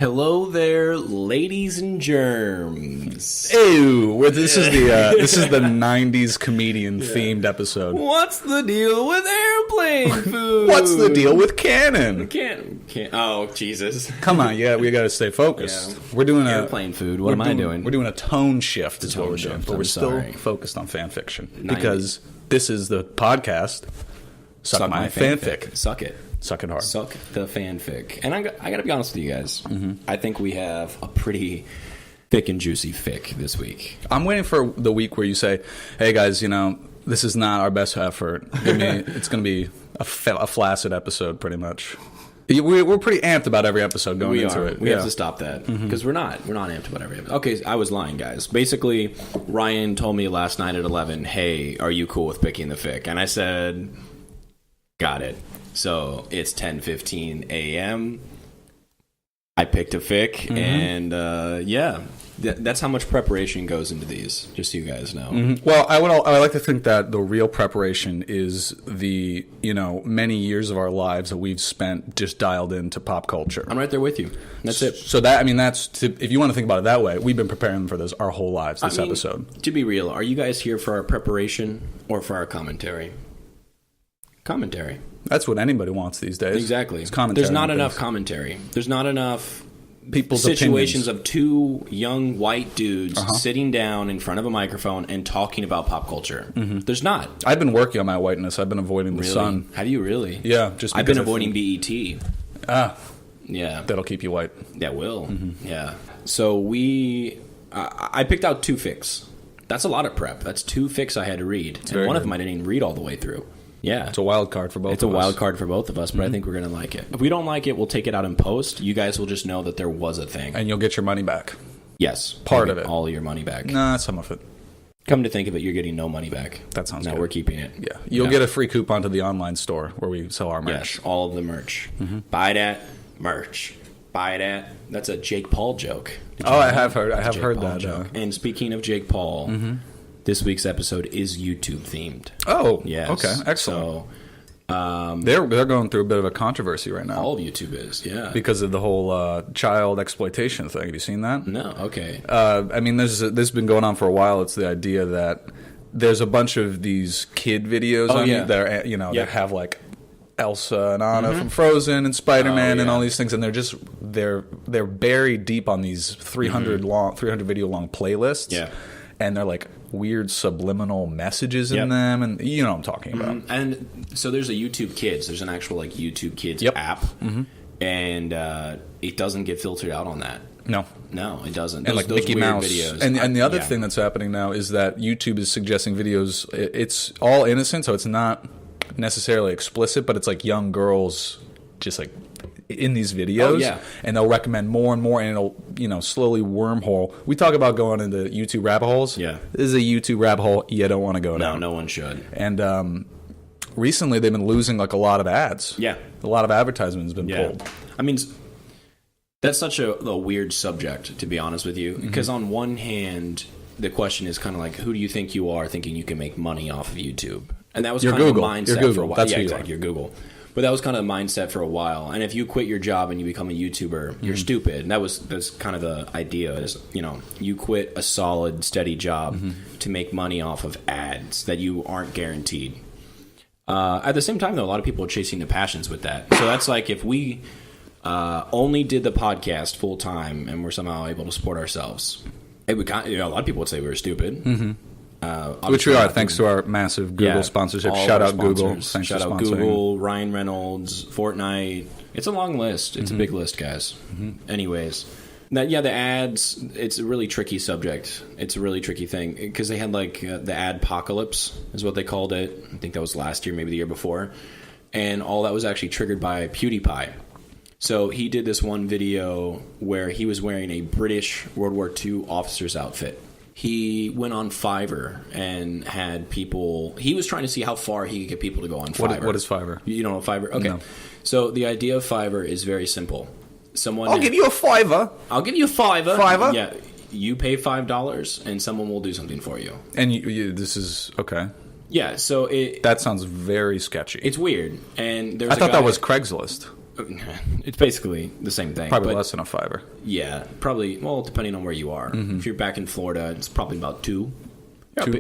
Hello there, ladies and germs. Ew, this is the '90s comedian themed episode. What's the deal with airplane food? What's the deal with canon? Can't. Oh, Jesus! Come on, we got to stay focused. Yeah. We're doing airplane food. What am I doing? We're doing a tone shift. Is what we're doing, but we're still focused on fan fiction because this is the podcast. Suck my fanfic. Suck it. Suck it hard. Suck the fanfic. And I got to be honest with you guys. Mm-hmm. I think we have a pretty thick and juicy fic this week. I'm waiting for the week where you say, hey, guys, this is not our best effort. It's going to be a flaccid episode, pretty much. We're pretty amped about every episode going into it. We have to stop that because we're not amped about every episode. Okay, I was lying, guys. Basically, Ryan told me last night at 11, hey, are you cool with picking the fic? And I said, got it. So it's 10:15 a.m. I picked a fic, and that's how much preparation goes into these. Just so you guys know. Mm-hmm. Well, I would like to think that the real preparation is the many years of our lives that we've spent just dialed into pop culture. I'm right there with you. That's it. So if you want to think about it that way, we've been preparing for this our whole lives. This episode. To be real, are you guys here for our preparation or for our commentary? Commentary. That's what anybody wants these days. Exactly. It's commentary. There's not enough commentary. There's not enough people's situations opinions. Of two young white dudes sitting down in front of a microphone and talking about pop culture. Mm-hmm. There's not. I've been working on my whiteness. I've been avoiding the sun. Have you really? Yeah. I've been avoiding BET. Yeah. That'll keep you white. That will. Mm-hmm. Yeah. So I picked out two fics. That's a lot of prep. That's two fics I had to read. And one of them I didn't even read all the way through. Yeah. It's a wild card for both of us. It's a wild card for both of us, but I think we're going to like it. If we don't like it, we'll take it out in post. You guys will just know that there was a thing. And you'll get your money back. Yes. Part of it. All your money back. Nah, some of it. Come to think of it, you're getting no money back. That sounds good. Now we're keeping it. Yeah. You'll get a free coupon to the online store where we sell our merch. Yes, all of the merch. Mm-hmm. Buy that merch. Buy that. That's a Jake Paul joke. I have heard that. Joke. And speaking of Jake Paul, this week's episode is YouTube themed. Oh, yes. Okay, excellent. So, they're going through a bit of a controversy right now. All of YouTube is, yeah, because of the whole child exploitation thing. Have you seen that? No. Okay. This has been going on for a while. It's the idea that there's a bunch of these kid videos that are, that have like Elsa and Anna from Frozen and Spider-Man and all these things, and they're buried deep on these 300 video long playlists. Yeah. And they're like weird subliminal messages in them, and you know what I'm talking about. And so there's a YouTube Kids. There's an actual like YouTube Kids app, and it doesn't get filtered out on that. No, it doesn't. And those Mickey Mouse videos. And the other thing that's happening now is that YouTube is suggesting videos. It's all innocent, so it's not necessarily explicit, but it's like young girls just like in these videos, and they'll recommend more and more, and it'll slowly wormhole. We talk about going into YouTube rabbit holes. Yeah, this is a YouTube rabbit hole you don't want to go down. No one should. And recently they've been losing like a lot of ads. Yeah, a lot of advertisements have been pulled. I mean, that's such a weird subject, to be honest with you, because on one hand, the question is kind of like, who do you think you are, thinking you can make money off of YouTube? And that was kind of the mindset for a while. That's You're Google. But that was kind of the mindset for a while. And if you quit your job and you become a YouTuber, you're stupid. And that's kind of the idea is, you quit a solid, steady job to make money off of ads that you aren't guaranteed. At the same time, though, a lot of people are chasing their passions with that. So that's like if we only did the podcast full time and we're somehow able to support ourselves, it would a lot of people would say we were stupid. Mm-hmm. Which we are, thanks to our massive Google sponsorship. Shout out Google. Shout out Google, Ryan Reynolds, Fortnite. It's a long list. It's a big list, guys. Anyways, the ads, it's a really tricky subject. It's a really tricky thing because they had like the adpocalypse is what they called it. I think that was last year, maybe the year before. And all that was actually triggered by PewDiePie. So he did this one video where he was wearing a British World War II officer's outfit. He went on Fiverr and had people... He was trying to see how far he could get people to go on Fiverr. What is Fiverr? You don't know Fiverr? Okay. No. So the idea of Fiverr is very simple. I'll give you a $5. I'll give you a $5. $5? Yeah. You pay $5 and someone will do something for you. And this is... Okay. Yeah, so that sounds very sketchy. It's weird. And there's I thought that was Craigslist. it's basically the same thing. Probably less than a $5. Yeah, probably. Well, depending on where you are. If you're back in Florida, it's probably about $2.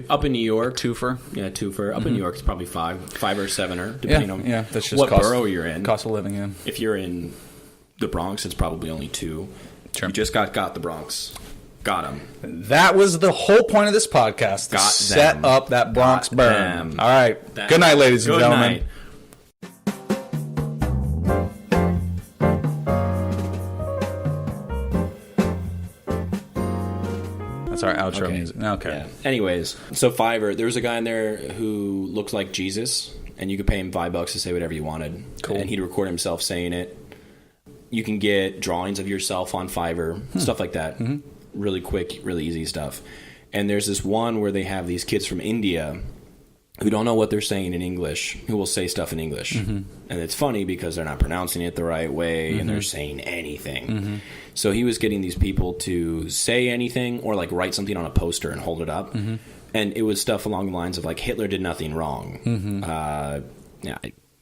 Up in New York, twofer. Yeah, twofer. Up in New York, it's probably $5 or $7, depending on that's just what borough you're in. Cost of living in. If you're in the Bronx, it's probably only $2. Sure. You just got the Bronx. Got him. That was the whole point of this podcast. To set up that Bronx burn. All right. Good night, ladies and gentlemen. Night. That's our outro music. Okay. Yeah. Anyways, so Fiverr, there was a guy in there who looked like Jesus, and you could pay him $5 to say whatever you wanted. Cool. And he'd record himself saying it. You can get drawings of yourself on Fiverr, stuff like that. Really quick, really easy stuff. And there's this one where they have these kids from India who don't know what they're saying in English, who will say stuff in English. And it's funny because they're not pronouncing it the right way, and they're saying anything. So he was getting these people to say anything or like write something on a poster and hold it up. And it was stuff along the lines of like, Hitler did nothing wrong.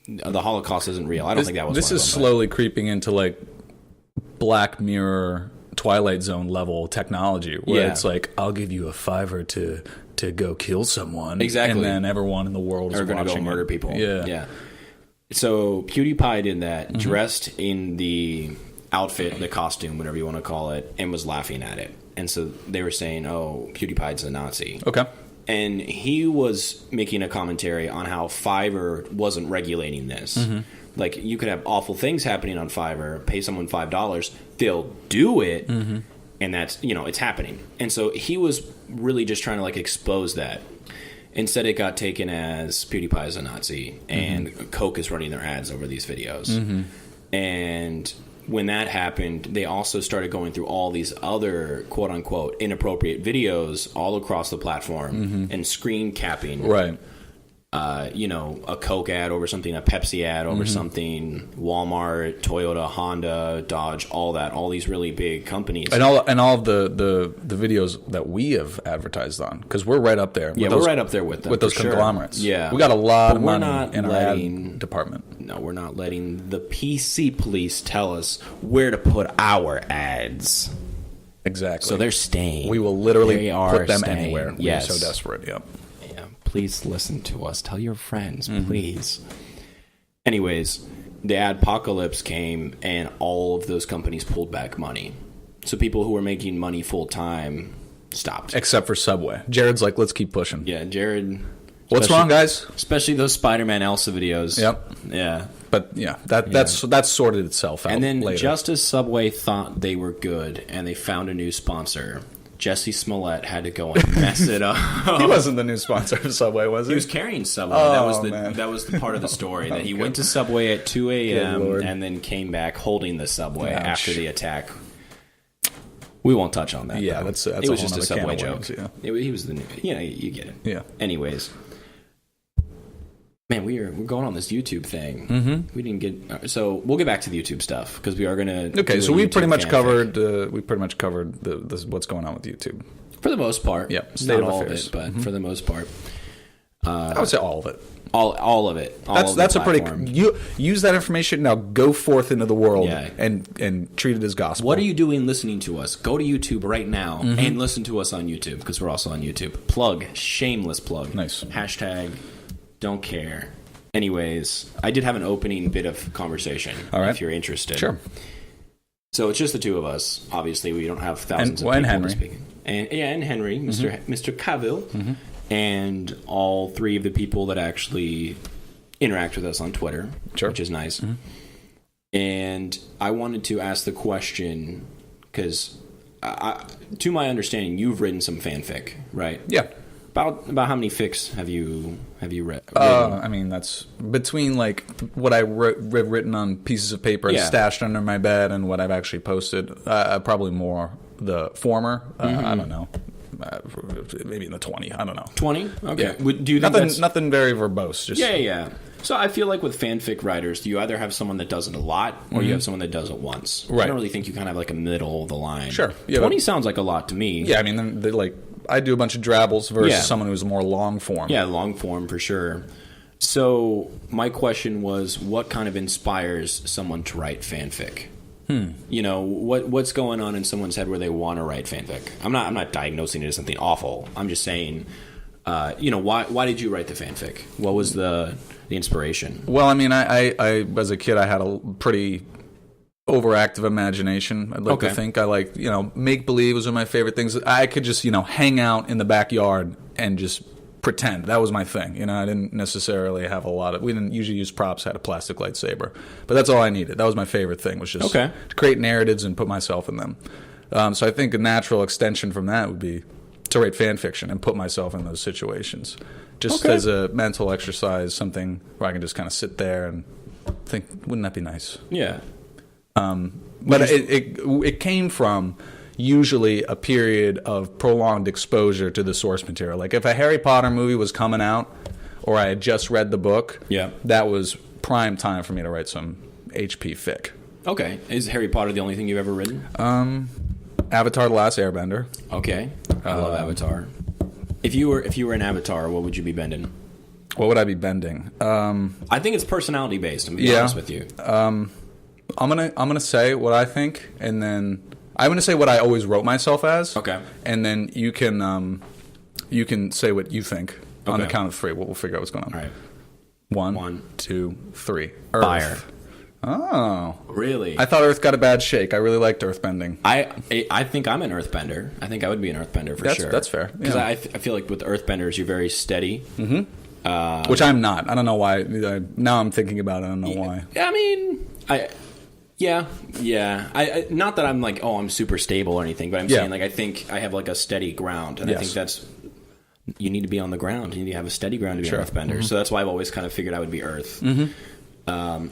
The Holocaust isn't real. I don't think that was This is slowly creeping into like Black Mirror, Twilight Zone level technology, where it's like, I'll give you a $5 to go kill someone. Exactly. And then everyone in the world is going to go murder people. Yeah. So PewDiePie did that, dressed in the outfit, the costume, whatever you want to call it, and was laughing at it. And so they were saying, oh, PewDiePie's a Nazi. Okay. And he was making a commentary on how Fiverr wasn't regulating this. Like, you could have awful things happening on Fiverr, pay someone $5, they'll do it, and that's, it's happening. And so he was really just trying to, like, expose that. Instead, it got taken as PewDiePie is a Nazi, and Coke is running their ads over these videos. And when that happened, they also started going through all these other quote-unquote inappropriate videos all across the platform and screen capping. Right. A Coke ad over something, a Pepsi ad over something, Walmart, Toyota, Honda, Dodge, all that, all these really big companies. And all of the videos that we have advertised on, because we're right up there. Yeah, we're right up there with them. With those conglomerates. Yeah. We got a lot of money in our ad department. No, we're not letting the PC police tell us where to put our ads. Exactly. So they're staying. We will literally put them staying. anywhere. Yes. We're so desperate. Yep. Please listen to us. Tell your friends, please. Anyways, the adpocalypse came, and all of those companies pulled back money. So people who were making money full time stopped. Except for Subway. Jared's like, let's keep pushing. Yeah, Jared. What's wrong, guys? Especially those Spider-Man Elsa videos. Yep. Yeah. But yeah, that's sorted itself out. And then later. just as Subway thought they were good, and they found a new sponsor, Jesse Smollett had to go and mess it up. He wasn't the new sponsor of Subway, was he? He was carrying Subway. That was the part of the story, that he went to Subway at 2 a.m. and then came back holding the Subway after the attack. We won't touch on that. Yeah, though. that's it was just a Subway joke. Yeah. He was the new. Yeah, you get it. Yeah. Anyways, man, we're going on this YouTube thing. We didn't get so we'll get back to the YouTube stuff because we are gonna. Okay, so we pretty much covered. The what's going on with YouTube for the most part. Yep, not all of it, but for the most part, I would say all of it. All of it. That's a pretty. You use that information now. Go forth into the world and treat it as gospel. What are you doing listening to us? Go to YouTube right now and listen to us on YouTube because we're also on YouTube. Plug, shameless plug. Nice. Hashtag don't care. Anyways, I did have an opening bit of conversation. All right. If you're interested. Sure. So it's just the two of us. Obviously, we don't have thousands of people Henry. speaking. And Henry, Mr. Cavill. And all three of the people that actually interact with us on Twitter, which is nice. And I wanted to ask the question, because to my understanding, you've written some fanfic, right? Yeah. About how many fics have you read? I mean, that's between like what I written on pieces of paper stashed under my bed and what I've actually posted. Probably more the former. I don't know. Maybe in the 20. I don't know. 20? Okay. Yeah. Do you think nothing very verbose? Just yeah. So I feel like with fanfic writers, you either have someone that does it a lot, or you have someone that does it once. Right. I don't really think you kind of have like a middle of the line. Sure. Yeah, 20 sounds like a lot to me. Yeah, I mean, I do a bunch of drabbles versus someone who's more long form. Yeah, long form for sure. So my question was, what kind of inspires someone to write fanfic? You know, what's going on in someone's head where they want to write fanfic? I'm not diagnosing it as something awful. I'm just saying, you know, why did you write the fanfic? What was the inspiration? Well, I mean, I as a kid, I had a pretty overactive imagination. I'd like to think. I like, you know, make believe was one of my favorite things. I could just, you know, hang out in the backyard and just pretend. That was my thing. You know, I didn't necessarily have a lot of. We didn't usually use props. I had a plastic lightsaber, but that's all I needed. That was my favorite thing. Was just to create narratives and put myself in them. So I think a natural extension from that would be to write fan fiction and put myself in those situations, just as a mental exercise, something where I can just kind of sit there and think, wouldn't that be nice? Yeah. But it came from usually a period of prolonged exposure to the source material. Like if a Harry Potter movie was coming out or I had just read the book, that was prime time for me to write some HP fic. Okay. Is Harry Potter the only thing you've ever written? Avatar: The Last Airbender. Okay. I love Avatar. If you were an Avatar, what would you be bending? What would I be bending? I think it's personality based, I'm going to be honest with you. I'm gonna say what I think, and then I'm gonna say what I always wrote myself as. Okay. And then you can say what you think on the count of three. We'll figure out what's going on. All right. One, 2, 3. Earth. Fire. Oh. Really? I thought Earth got a bad shake. I really liked earthbending. I think I'm an earthbender. I think I would be an earthbender for sure. That's fair. Because I feel like with earthbenders, you're very steady. Mm-hmm. Which I'm not. I don't know why. Now I'm thinking about it. I don't know why. I mean, Yeah. Not that I'm like, I'm super stable or anything, but I'm saying like I think I have like a steady ground, and I think that's you need to be on the ground. You need to have a steady ground to be an earthbender. Mm-hmm. So that's why I've always kind of figured I would be earth. Mm-hmm.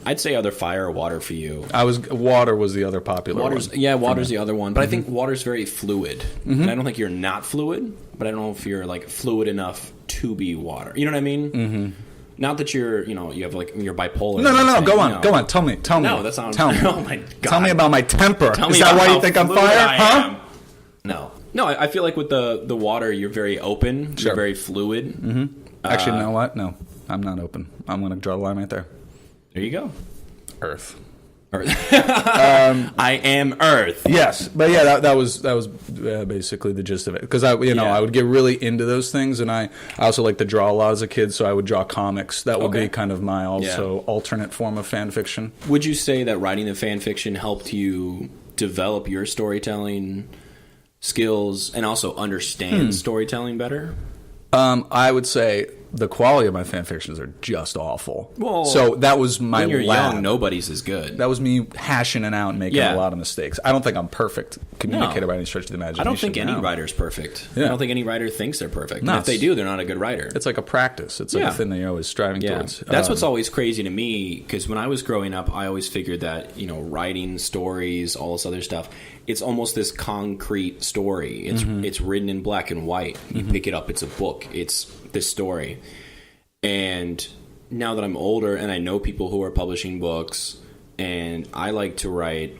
I'd say either fire or water for you. Water was the other popular one. Yeah, water's the other one, but I think water's very fluid. Mm-hmm. And I don't think you're not fluid, but I don't know if you're like fluid enough to be water. You know what I mean? Mm-hmm. Not that you're, you have like you're bipolar. No. Go on. Tell me. No, that's not. Tell me. Oh my God. Tell me about my temper. Is that why you think I'm fire? Huh? No. I feel like with the water, you're very open. Sure. You're very fluid. Mm-hmm. Actually, you know what? No, I'm not open. I'm going to draw the line right there. There you go. Earth. I am Earth. Yes, but yeah, that was basically the gist of it. Because I would get really into those things, and I also like to draw a lot as a kid, so I would draw comics. That would be kind of my alternate form of fan fiction. Would you say that writing the fan fiction helped you develop your storytelling skills and also understand storytelling better? I would say the quality of my fan fictions are just awful. Well, so that was my when you're young, nobody's as good. That was me hashing it out and making a lot of mistakes. I don't think I'm perfect communicator by any stretch of the imagination. I don't think any writer's perfect. Yeah. I don't think any writer thinks they're perfect. No, and if they do, they're not a good writer. It's like a practice. It's like a thing that you're always striving towards. That's what's always crazy to me, because when I was growing up, I always figured that, writing stories, all this other stuff, it's almost this concrete story. It's written in black and white. You pick it up, it's a book. It's this story. And now that I'm older and I know people who are publishing books and I like to write,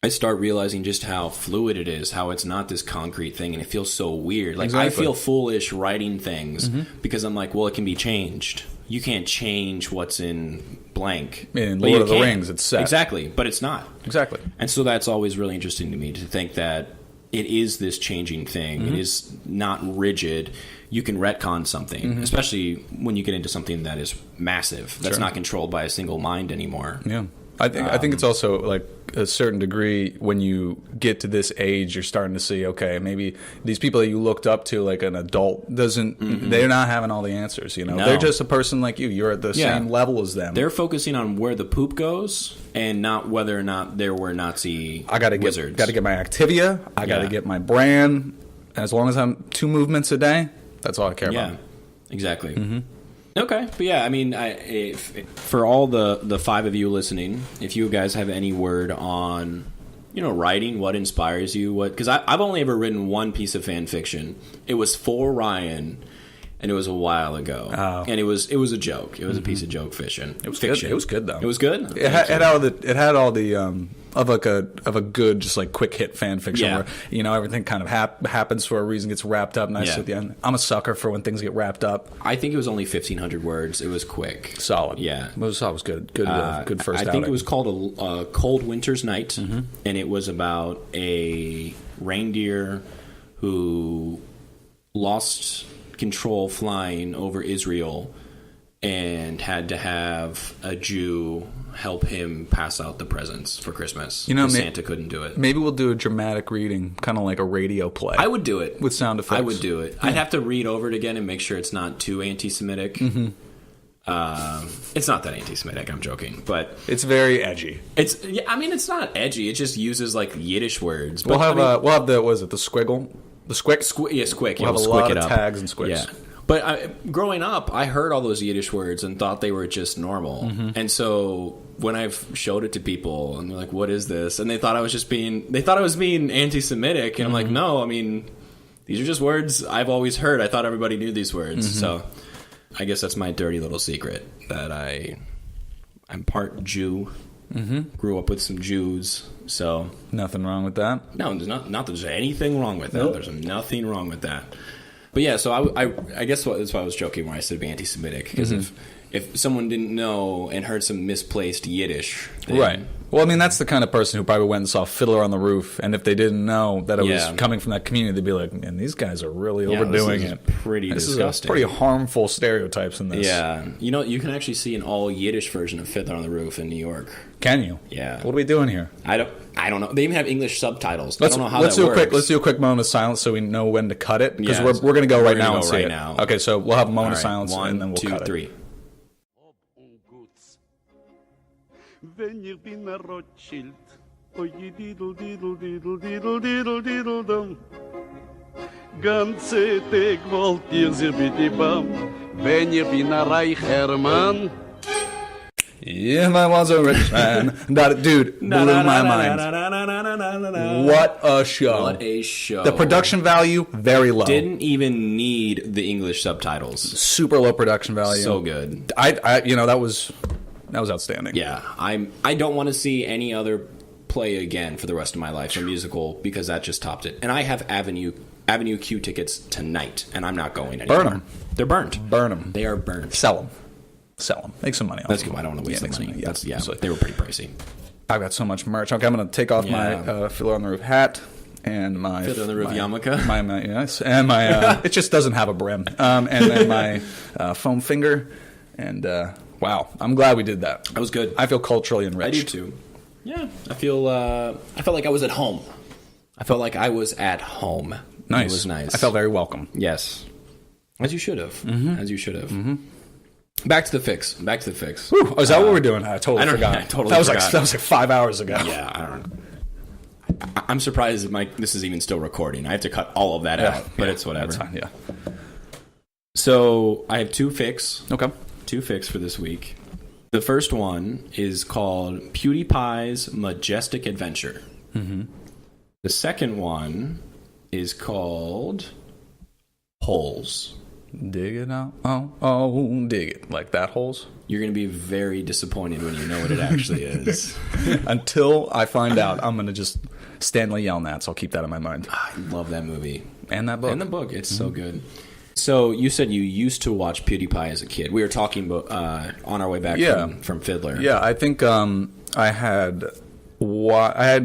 I start realizing just how fluid it is, how it's not this concrete thing, and it feels so weird. Like I feel foolish writing things because I'm like, well, it can be changed. You can't change what's in blank. In Lord of the Rings, it's set. Exactly, but it's not. Exactly. And so that's always really interesting to me, to think that it is this changing thing. It is not rigid. You can retcon something, especially when you get into something that is massive, that's not controlled by a single mind anymore. Yeah. I think it's also like a certain degree when you get to this age, you're starting to see, okay, maybe these people that you looked up to, like an adult, they're not having all the answers. No. They're just a person like you. You're at the same level as them. They're focusing on where the poop goes and not whether or not there were Nazi wizards. Got to get my Activia. I got to get my brand. As long as I'm 2 movements a day, that's all I care about. Yeah, exactly. Mm-hmm. Okay, but yeah, I mean, for all the 5 of you listening, if you guys have any word on, writing, what inspires you, because I've only ever written one piece of fan fiction. It was for Ryan, and it was a while ago. Oh. And it was a joke. It was a piece of joke fiction. It was fiction. Good. It was good though. It was good. It had all the of a good just like quick hit fan fiction where everything kind of happens for a reason, gets wrapped up nicely at the end. I'm a sucker for when things get wrapped up. I think it was only 1,500 words. It was quick, solid. Yeah, it was good. Good first. I think it was called a Cold Winter's Night, and it was about a reindeer who lost control flying over Israel and had to have a Jew help him pass out the presents for Christmas. Santa couldn't do it. Maybe we'll do a dramatic reading, kind of like a radio play. I would do it. With sound effects. I would do it. Yeah. I'd have to read over it again and make sure it's not too anti-Semitic. Mm-hmm. It's not that anti-Semitic, I'm joking. But it's very edgy. It's not edgy. It just uses, like, Yiddish words. But we'll have the squiggle? The squick? Squick. We'll have a lot of tags and squicks. Yeah. But growing up, I heard all those Yiddish words and thought they were just normal. Mm-hmm. And so when I've showed it to people and they're like, "What is this?" and they thought I was being anti-Semitic, and I'm like, "No, I mean, these are just words I've always heard. I thought everybody knew these words." Mm-hmm. So I guess that's my dirty little secret, that I'm part Jew. Mm-hmm. Grew up with some Jews, so nothing wrong with that. No, there's not that there's anything wrong with that. Nope. There's nothing wrong with that. But yeah, so I guess that's why I was joking when I said be anti-Semitic, because if someone didn't know and heard some misplaced Yiddish, then, right? Well, I mean, that's the kind of person who probably went and saw Fiddler on the Roof, and if they didn't know that it was coming from that community, they'd be like, "Man, these guys are really overdoing it. Pretty disgusting. Is pretty harmful stereotypes in this." Yeah, you can actually see an all Yiddish version of Fiddler on the Roof in New York. Can you? Yeah. What are we doing here? I don't know. They even have English subtitles. I don't know how that works. Let's do a quick moment of silence so we know when to cut it, because we're going to go right now and see it. Okay, so we'll have a moment of silence and then we'll cut it. 1, 2, 3. Wenn ich bin a Rothschild, oi diddle diddle diddle diddle diddle diddle dum. Ganze Tag wollt ihr sie bitte bam. Wenn ich bin a reicher Mann. Yeah, I was a rich man. Dude, blew my mind. What a show. What a show. The production value, very low. Didn't even need the English subtitles. Super low production value. So good. That was outstanding. Yeah, I don't want to see any other play again for the rest of my life, a musical, because that just topped it. And I have Avenue Q tickets tonight, and I'm not going anymore. Burn them. They're burnt. Burn them. They are burnt. Sell them. Make some money off them. That's good. I don't want to waste the money. They were pretty pricey. I've got so much merch. Okay, I'm going to take off my Fiddler on the Roof hat and my Fiddler on the Roof yarmulke. And my it just doesn't have a brim. And then my foam finger and. Wow, I'm glad we did that. That was good. I feel culturally enriched. I do too. Yeah, I felt like I was at home. Nice. It was nice. I felt very welcome. Yes, as you should have. Mm-hmm. As you should have. Mm-hmm. Back to the fix. Whew, is that what we're doing? I totally forgot. I totally forgot. That was like 5 hours ago. Yeah, I don't know. I'm surprised this is even still recording. I have to cut all of that out, but it's whatever. That's fine. Yeah. So I have 2 fix. Okay. 2 fix for this week. The first one is called PewDiePie's Majestic Adventure. Mm-hmm. The second one is called Holes. Dig it out. Oh, dig it. Like that, Holes? You're going to be very disappointed when you know what it actually is. Until I find out, I'm going to just Stanley Yelnats. I'll keep that in my mind. I love that movie. And that book. And the book. It's so good. So you said you used to watch PewDiePie as a kid. We were talking about on our way back from Fiddler. Yeah, I think I had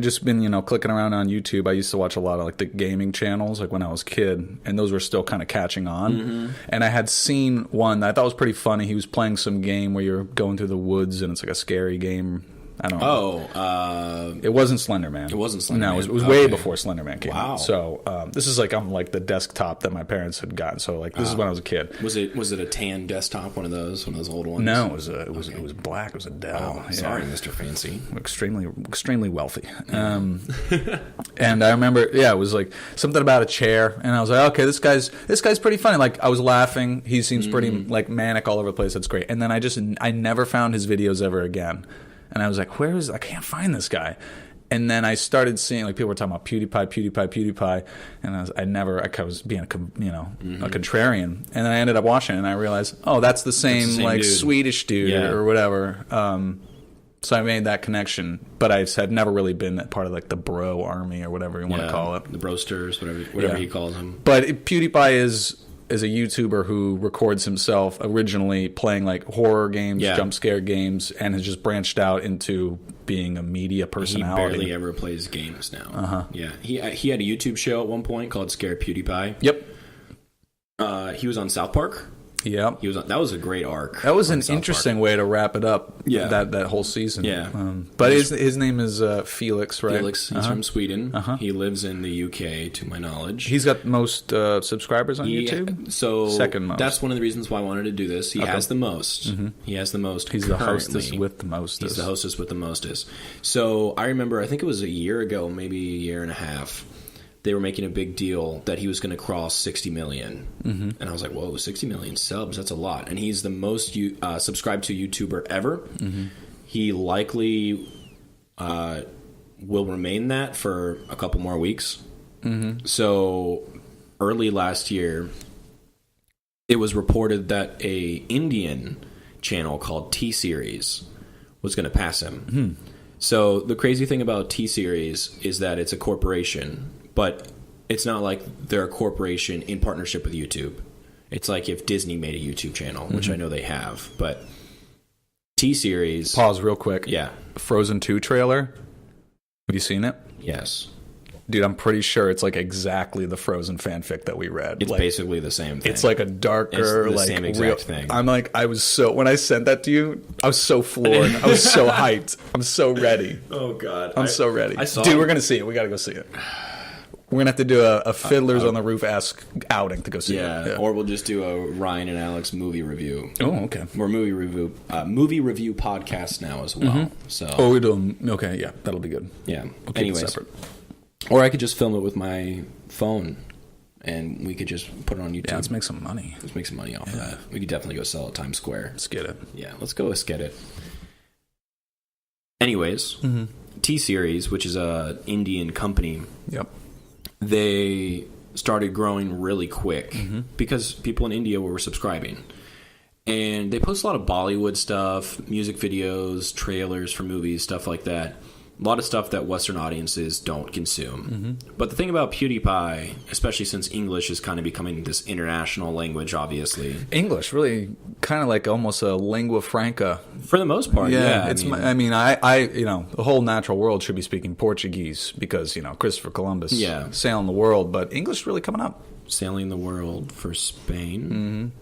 just been clicking around on YouTube. I used to watch a lot of like the gaming channels like when I was a kid, and those were still kind of catching on. Mm-hmm. And I had seen one that I thought was pretty funny. He was playing some game where you're going through the woods and it's like a scary game. I don't know. It wasn't Slender Man. It wasn't Slender Man. No, it was way before Slender Man came out. Wow. So this is like on like the desktop that my parents had gotten. So like this is when I was a kid. Was it a tan desktop, one of those old ones? No, it was black. It was a Dell. Oh, sorry, Mr. Fancy. Extremely wealthy. And I remember, it was like something about a chair, and I was like, okay, this guy's pretty funny. Like I was laughing. He seems pretty like manic all over the place. That's great. And then I never found his videos ever again. And I was like, I can't find this guy. And then I started seeing like people were talking about PewDiePie, and I was being a contrarian. And then I ended up watching it, and I realized, oh, that's the same like dude. Swedish dude or whatever. So I made that connection, but I had never really been part of like the bro army or whatever you want to call it, the brosters, whatever he calls them. But PewDiePie is a YouTuber who records himself originally playing like horror games, jump scare games, and has just branched out into being a media personality. He barely ever plays games now. Yeah, he had a YouTube show at one point called Scare PewDiePie. Yep. He was on South Park. Yeah, that was a great arc. That was an interesting way to wrap it up. Yeah, that whole season. Yeah, but his name is Felix, right? Felix. He's from Sweden. He lives in the UK, to my knowledge. He's got most subscribers on YouTube. So second most. That's one of the reasons why I wanted to do this. He has the most. He has the most. He's currently. The hostess with the mostest. He's the hostess with the mostest. So I remember, I think it was a year ago, maybe a year and a half. They were making a big deal that he was going to cross 60 million. And I was like, whoa, 60 million subs, that's a lot. And he's the most subscribed to YouTuber ever. He likely will remain that for a couple more weeks. So early last year, it was reported that a Indian channel called T-Series was going to pass him. So the crazy thing about T-Series is that it's a corporation. But it's not like they're a corporation in partnership with YouTube. It's like if Disney made a YouTube channel, which I know they have. But T-Series... Pause real quick. Yeah. Frozen 2 trailer. Have you seen it? Yes. Dude, I'm pretty sure it's like exactly the Frozen fanfic that we read. It's like, basically the same thing. It's like a darker, it's the like same exact thing. I'm like, when I sent that to you, I was so floored. I was so hyped. I'm so ready. Oh God, I'm so ready. Dude, we're gonna see it. We gotta go see it. We're going to have to do a Fiddlers on the Roof-esque outing to go see it. Yeah, or we'll just do a Ryan and Alex movie review. Oh, okay. We're movie review podcast now as well. So. Oh, we're doing... Okay, yeah, that'll be good. Yeah. We'll Anyways. Separate. Or I could just film it with my phone, and we could just put it on YouTube. Yeah, let's make some money. Let's make some money off of that. We could definitely go sell at Times Square. Let's get it. Yeah, let's get it. Anyways, T-Series, which is a Indian company... Yep. They started growing really quick because people in India were subscribing. And they post a lot of Bollywood stuff, music videos, trailers for movies, stuff like that. A lot of stuff that Western audiences don't consume. But the thing about PewDiePie, especially since English is kind of becoming this international language, obviously. English, really kind of like almost a lingua franca. For the most part, yeah. I the whole natural world should be speaking Portuguese because, Christopher Columbus sailing the world, but English really coming up. Sailing the world for Spain.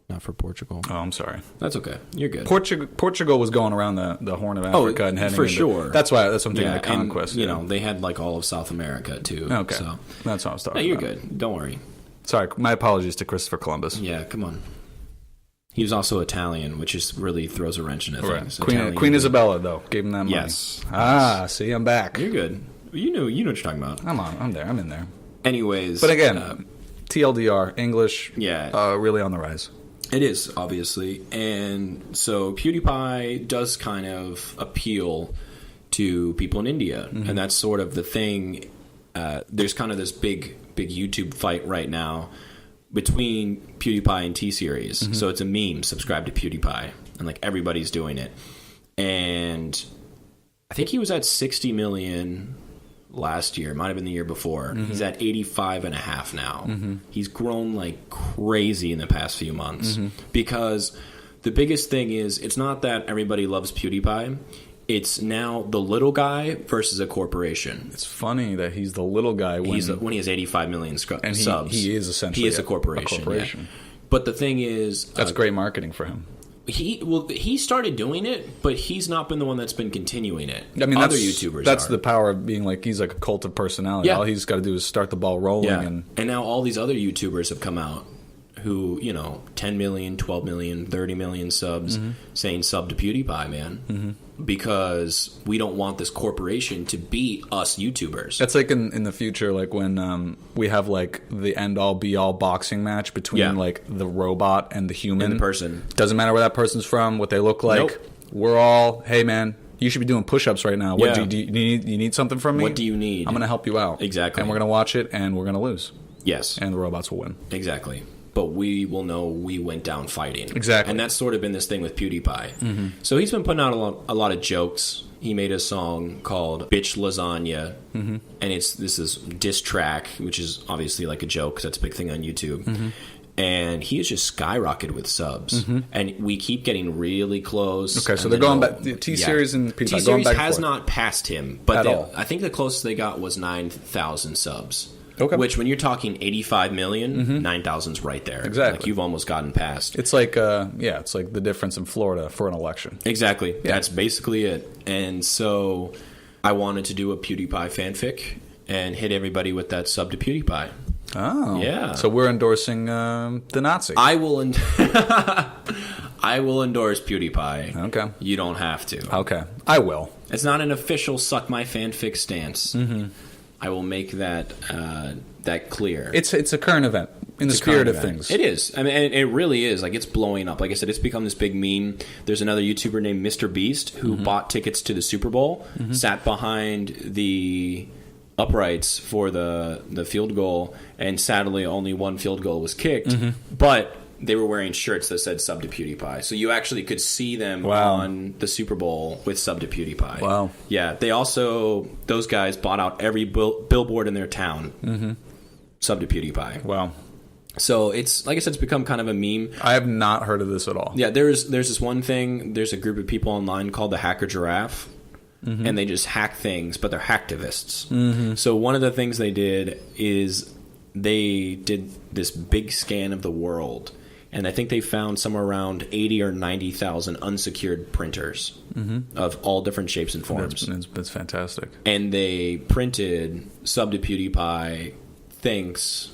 Not for Portugal. Oh, I'm sorry. That's okay. You're good. Portugal was going around the Horn of Africa and heading for into, sure. That's what I'm thinking of conquest. And, they had like all of South America too. Okay, so that's what I was talking about. You're good. Don't worry. Sorry, my apologies to Christopher Columbus. Yeah, come on. He was also Italian, which is really throws a wrench in things. Queen Isabella though gave him that money. Yes. See, I'm back. You're good. You know what you're talking about. I'm there. I'm in there. Anyways, but again, TLDR English. Yeah. Really on the rise. It is, obviously. And so PewDiePie does kind of appeal to people in India. And that's sort of the thing. There's kind of this big YouTube fight right now between PewDiePie and T-Series. So it's a meme, subscribe to PewDiePie. And like everybody's doing it. And I think he was at 60 million last year. It might have been the year before. He's at 85.5 now. He's grown like crazy in the past few months because the biggest thing is it's not that everybody loves PewDiePie. It's now the little guy versus a corporation. It's funny that he's the little guy when he has 85 million subs. He is essentially a corporation. Yeah. But the thing is... That's great marketing for him. He started doing it, but he's not been the one that's been continuing it. I mean, other YouTubers that's the power of being like he's like a cult of personality. Yeah. All he's got to do is start the ball rolling. Yeah. And now all these other YouTubers have come out who, 10 million, 12 million, 30 million subs saying sub to PewDiePie, man. Because we don't want this corporation to be us YouTubers. That's like in the future, like when we have like the end-all be-all boxing match between like the robot and the human. And the person. Doesn't matter where that person's from, what they look like. Nope. We're all, hey man, You should be doing push-ups right now. What do you need something from me? What do you need? I'm going to help you out. Exactly. And we're going to watch it, and we're going to lose. Yes. And the robots will win. Exactly. But we will know we went down fighting. Exactly. And that's sort of been this thing with PewDiePie. So he's been putting out a lot of jokes. He made a song called Bitch Lasagna. And this is diss track, which is obviously like a joke because that's a big thing on YouTube. And he has just skyrocketed with subs. And we keep getting really close. Okay, so they're going back. T-Series and PewDiePie T-Series has not passed him. But At all. I think the closest they got was 9,000 subs. Okay. Which, when you're talking 85 million, 9,000's right there. Exactly. Like, you've almost gotten past. It's like, it's like the difference in Florida for an election. Exactly. Yeah. That's basically it. And so I wanted to do a PewDiePie fanfic and hit everybody with that sub to PewDiePie. Oh. Yeah. So we're endorsing the Nazi. I will I will endorse PewDiePie. Okay. You don't have to. Okay. I will. It's not an official suck my fanfic stance. I will make that clear. It's a current event in the spirit of things. It is. I mean, and it really is. Like, it's blowing up. Like I said, it's become this big meme. There's another YouTuber named Mr. Beast who bought tickets to the Super Bowl, sat behind the uprights for the field goal, and sadly only one field goal was kicked. But they were wearing shirts that said sub to PewDiePie. So you actually could see them on the Super Bowl with sub to PewDiePie. Wow. Yeah. They also, those guys bought out every billboard in their town. Sub to PewDiePie. Wow. So it's, like I said, it's become kind of a meme. I have not heard of this at all. Yeah, there's this one thing, there's a group of people online called the Hacker Giraffe. And they just hack things, but they're hacktivists. So one of the things they did is they did this big scan of the world. And I think they found somewhere around 80 or 90,000 unsecured printers of all different shapes and forms. That's fantastic. And they printed sub to PewDiePie, thanks,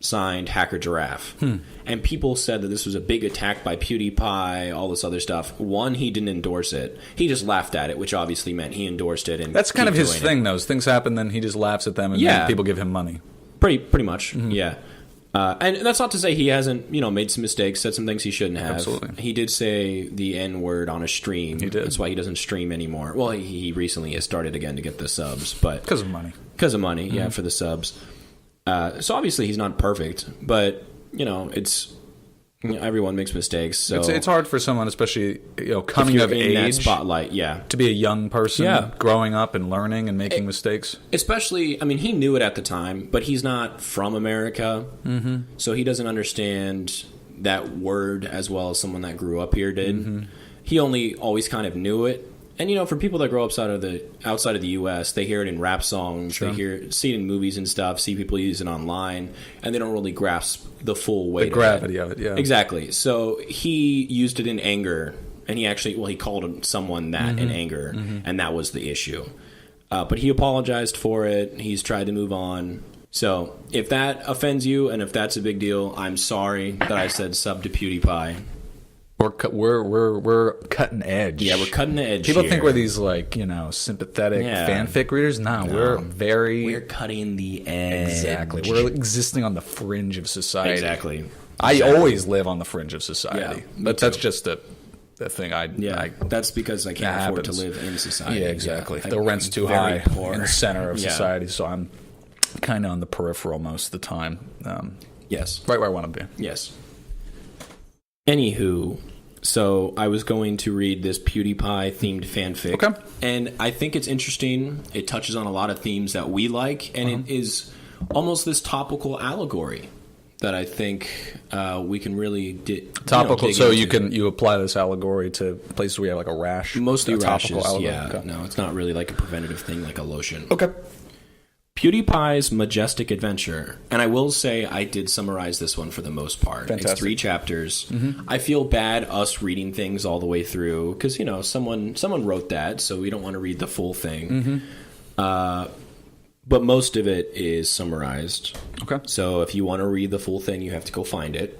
signed Hacker Giraffe. And people said that this was a big attack by PewDiePie, all this other stuff. One, he didn't endorse it. He just laughed at it, which obviously meant he endorsed it. And that's kind of his thing, though. Things happen, then he just laughs at them, and then people give him money. Pretty much, yeah. And that's not to say he hasn't, made some mistakes, said some things he shouldn't have. Absolutely. He did say the N-word on a stream. He did. That's why he doesn't stream anymore. Well, he recently has started again to get the subs, but because of money. Because of money, yeah, for the subs. So obviously he's not perfect, but it's everyone makes mistakes. So it's hard for someone, especially coming of age, in that spotlight, to be a young person, growing up and learning and making mistakes. Especially, he knew it at the time, but he's not from America, so he doesn't understand that word as well as someone that grew up here did. He only always kind of knew it. And for people that grow up outside of the U.S., they hear it in rap songs, they see it in movies and stuff, see people use it online, and they don't really grasp the full weight, the gravity of it. Yeah, exactly. So he used it in anger, and he called someone that in anger, and that was the issue. But he apologized for it. He's tried to move on. So if that offends you, and if that's a big deal, I'm sorry that I said sub to PewDiePie. We're cutting edge. Yeah, we're cutting the edge. People think we're these sympathetic fanfic readers. No, we're cutting the edge. Exactly. We're existing on the fringe of society. Exactly. I always live on the fringe of society. But that's just a thing. That's because I can't afford to live in society. Yeah, exactly. The rent's too high in the center of society, so I'm kind of on the peripheral most of the time. Yes. Right where I want to be. Yes. Anywho, so I was going to read this PewDiePie-themed fanfic. Okay. And I think it's interesting. It touches on a lot of themes that we like, and it is almost this topical allegory that I think we can really topical. So you apply this allegory to places where you have like a rash. Mostly rashes. Yeah. Okay. No, it's not really like a preventative thing like a lotion. Okay. PewDiePie's Majestic Adventure. And I will say I did summarize this one for the most part. Fantastic. It's 3 chapters. I feel bad us reading things all the way through because, someone wrote that, so we don't want to read the full thing. But most of it is summarized. Okay. So if you want to read the full thing, you have to go find it.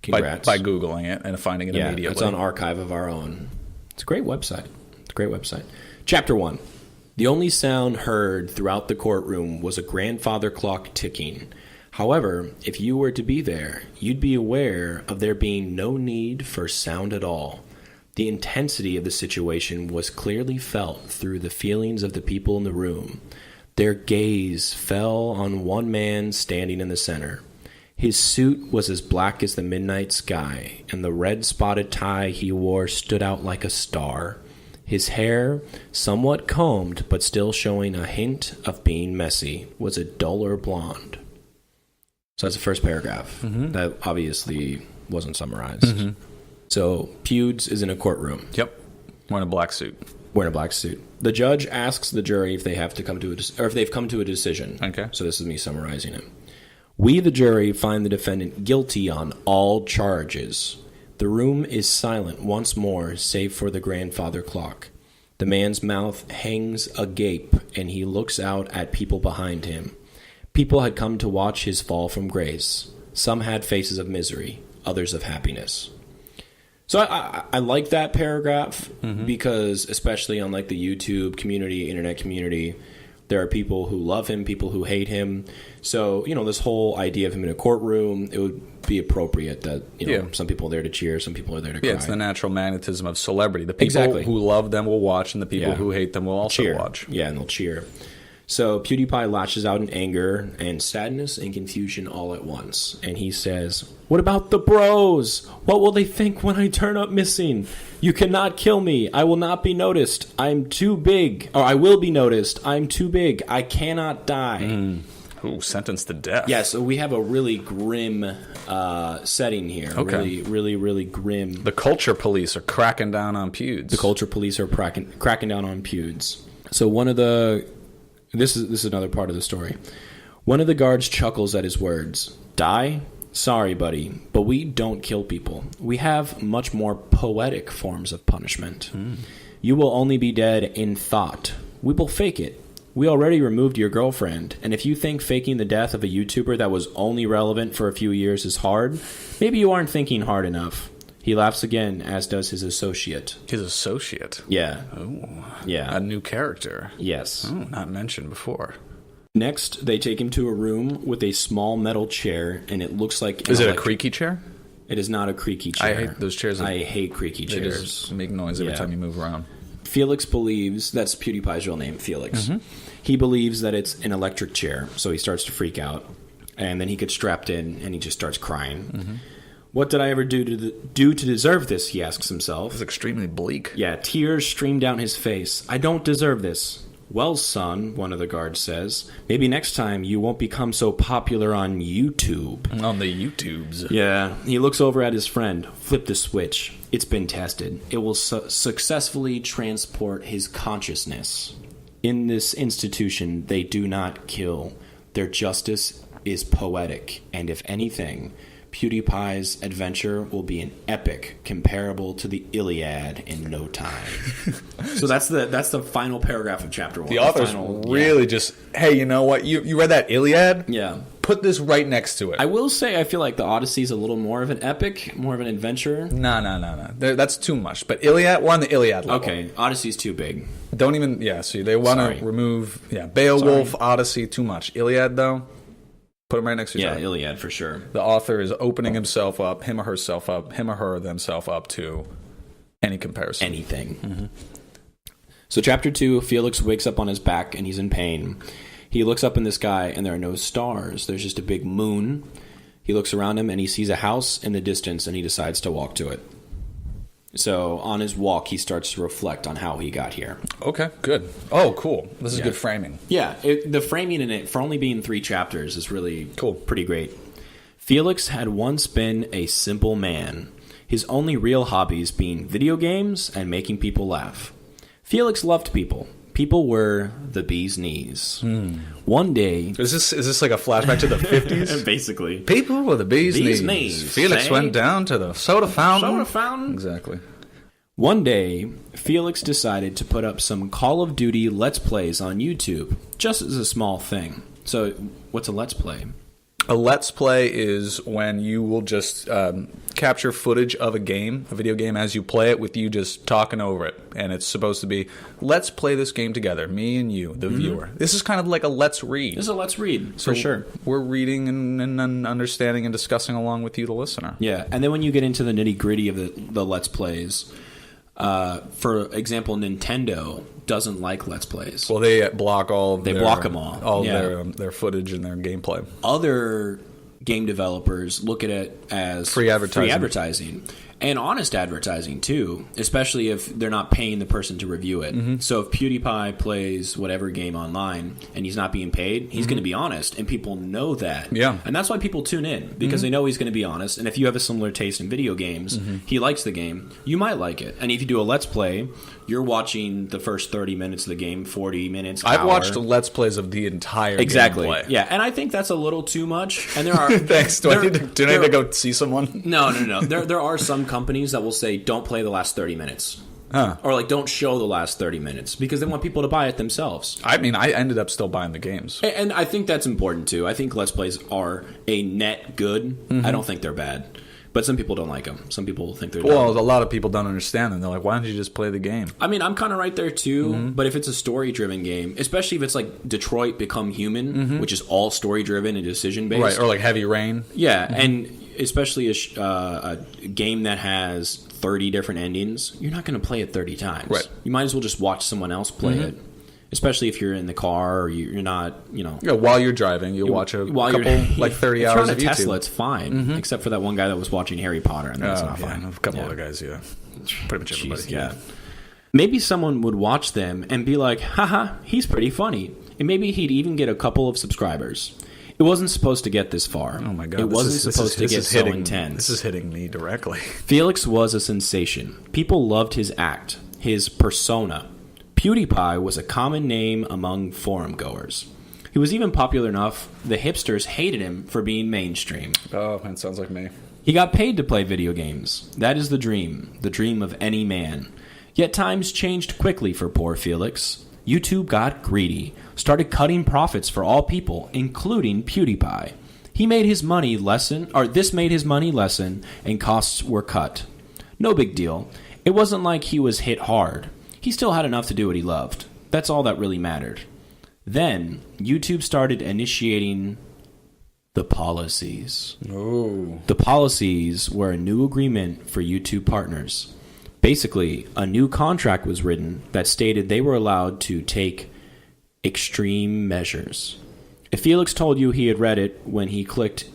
Congrats. By Googling it and finding it immediately. It's on Archive of Our Own. It's a great website. Chapter 1. The only sound heard throughout the courtroom was a grandfather clock ticking. However, if you were to be there, you'd be aware of there being no need for sound at all. The intensity of the situation was clearly felt through the feelings of the people in the room. Their gaze fell on one man standing in the center. His suit was as black as the midnight sky, and the red-spotted tie he wore stood out like a star. His hair, somewhat combed but still showing a hint of being messy, was a duller blonde. So that's the first paragraph. That obviously wasn't summarized. So Pewds is in a courtroom. Yep. Wearing a black suit. The judge asks the jury if they have to come to if they've come to a decision. Okay. So this is me summarizing it. We, the jury, find the defendant guilty on all charges. The room is silent once more, save for the grandfather clock. The man's mouth hangs agape, and he looks out at people behind him. People had come to watch his fall from grace. Some had faces of misery, others of happiness. So I like that paragraph because, especially on like the YouTube community, internet community, there are people who love him, people who hate him. So, this whole idea of him in a courtroom, it would be appropriate that, some people are there to cheer, some people are there to cry. Yeah, it's the natural magnetism of celebrity. The people who love them will watch, and the people who hate them will also watch. Yeah, and they'll cheer. So PewDiePie lashes out in anger and sadness and confusion all at once. And he says, "What about the bros? What will they think when I turn up missing? You cannot kill me. I will not be noticed. I'm too big. Or I will be noticed. I'm too big. I cannot die." Ooh, sentenced to death. Yeah, so we have a really grim setting here. Okay. Really grim. The culture police are cracking down on Pewds. Cracking down on Pewds. So This is another part of the story. One of the guards chuckles at his words. "Die? Sorry, buddy, but we don't kill people. We have much more poetic forms of punishment. You will only be dead in thought. We will fake it. We already removed your girlfriend, and if you think faking the death of a YouTuber that was only relevant for a few years is hard, maybe you aren't thinking hard enough." He laughs again, as does his associate. His associate? Yeah. Oh. Yeah. A new character. Yes. Oh, not mentioned before. Next, they take him to a room with a small metal chair, and it looks like... Is it a creaky chair? It is not a creaky chair. I hate those chairs. I hate creaky chairs. They just make noise every time you move around. Felix believes... That's PewDiePie's real name, Felix. He believes that it's an electric chair, so he starts to freak out. And then he gets strapped in, and he just starts crying. What did I ever do to deserve this, he asks himself. It's extremely bleak. Yeah, tears stream down his face. I don't deserve this. Well, son, one of the guards says, maybe next time you won't become so popular on YouTube. On the YouTubes. Yeah, he looks over at his friend. Flip the switch. It's been tested. It will successfully transport his consciousness. In this institution, they do not kill. Their justice is poetic, and if anything... PewDiePie's adventure will be an epic comparable to the Iliad in no time. So that's the final paragraph of chapter 1. The author's just, hey, you know what? You read that Iliad? Yeah. Put this right next to it. I will say I feel like the Odyssey is a little more of an epic, more of an adventure. No. That's too much. But Iliad, we're on the Iliad level. Okay, Odyssey's too big. Don't even, see, they want to remove, Beowulf, Odyssey, too much. Iliad, though? Put them right next to each other. Yeah, Iliad for sure. The author is opening himself up, him or her themselves up to any comparison. Anything. So chapter 2, Felix wakes up on his back and he's in pain. He looks up in the sky and there are no stars. There's just a big moon. He looks around him and he sees a house in the distance and he decides to walk to it. So on his walk, he starts to reflect on how he got here. Okay, good. Oh, cool. This is good framing. Yeah, the framing in it, for only being 3 chapters, is really cool. Pretty great. Felix had once been a simple man, his only real hobbies being video games and making people laugh. Felix loved people. People were the bee's knees. One day... Is this like a flashback to the 50s? Basically. People were the bee's knees. Felix went down to the soda fountain. Exactly. One day, Felix decided to put up some Call of Duty Let's Plays on YouTube, just as a small thing. So, what's a Let's Play? A Let's Play is when you will just capture footage of a video game as you play it, with you just talking over it. And it's supposed to be, let's play this game together, me and you, the viewer. This is kind of like a Let's Read. This is a Let's Read, so for sure. We're reading and understanding and discussing along with you, the listener. Yeah, and then when you get into the nitty-gritty of the Let's Plays... For example, Nintendo doesn't like Let's Plays. Well, they block block them all. Their footage and their gameplay. Other game developers look at it as free advertising. And honest advertising, too, especially if they're not paying the person to review it. So if PewDiePie plays whatever game online and he's not being paid, he's going to be honest, and people know that. Yeah. And that's why people tune in, because they know he's going to be honest. And if you have a similar taste in video games, he likes the game, you might like it. And if you do a Let's Play, you're watching the first 30 minutes of the game, 40 minutes, I've watched Let's Plays of the entire gameplay. Yeah, and I think that's a little too much. And there are... Thanks. Do I need to go see someone? No. There are some companies that will say, don't play the last 30 minutes. Or like, don't show the last 30 minutes, because they want people to buy it themselves. I mean, I ended up still buying the games. And I think that's important, too. I think Let's Plays are a net good. I don't think they're bad. But some people don't like them. Some people think they're dumb. Well, a lot of people don't understand them. They're like, why don't you just play the game? I mean, I'm kind of right there, too. But if it's a story-driven game, especially if it's like Detroit Become Human, which is all story-driven and decision-based. Right, or like Heavy Rain. Yeah, and especially a game that has 30 different endings, you're not going to play it 30 times. Right. You might as well just watch someone else play it. Especially if you're in the car or you're not, Yeah, while you're driving, you'll watch a couple, like 30 hours of YouTube. Tesla, it's fine. Except for that one guy that was watching Harry Potter, and that's not fine. A couple other guys, pretty much everybody. Jeez, yeah. Maybe someone would watch them and be like, haha, he's pretty funny. And maybe he'd even get a couple of subscribers. It wasn't supposed to get this far. Oh my God. It wasn't supposed to get so intense. This is hitting me directly. Felix was a sensation. People loved his act, his persona. PewDiePie was a common name among forum goers. He was even popular enough the hipsters hated him for being mainstream. Oh, man, sounds like me. He got paid to play video games. That is the dream of any man. Yet times changed quickly for poor Felix. YouTube got greedy, started cutting profits for all people, including PewDiePie. This made his money lessen, and costs were cut. No big deal. It wasn't like he was hit hard. He still had enough to do what he loved. That's all that really mattered. Then, YouTube started initiating the policies. Oh. The policies were a new agreement for YouTube partners. Basically, a new contract was written that stated they were allowed to take extreme measures. If Felix told you he had read it when he clicked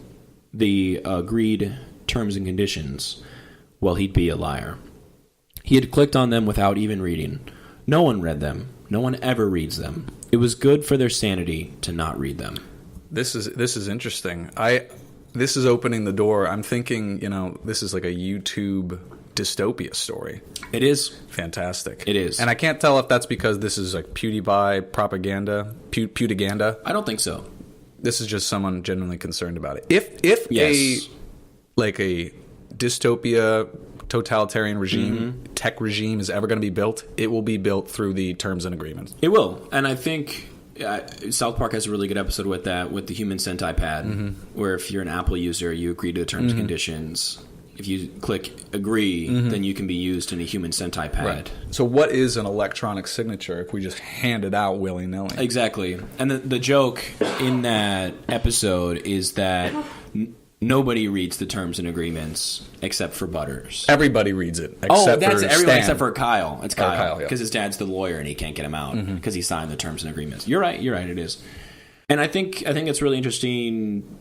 the agreed terms and conditions, well, he'd be a liar. He had clicked on them without even reading. No one read them. No one ever reads them. It was good for their sanity to not read them. This is interesting. This is opening the door. I'm thinking, this is like a YouTube dystopia story. It is. Fantastic. It is. And I can't tell if that's because this is like PewDiePie propaganda, pewdaganda. I don't think so. This is just someone genuinely concerned about it. If yes. a dystopia totalitarian regime, tech regime is ever going to be built, it will be built through the terms and agreements. It will. And I think South Park has a really good episode with that, with the human Sentai pad, where if you're an Apple user, you agree to the terms and conditions. If you click agree, then you can be used in a human Sentai pad. Right. So what is an electronic signature if we just hand it out willy-nilly? Exactly. And the joke in that episode is that nobody reads the terms and agreements except for Butters. Everybody reads it except that's for everyone Stan. Except for Kyle. It's Kyle yeah. because his dad's the lawyer and he can't get him out because he signed the terms and agreements. You're right. It is. And I think it's a really interesting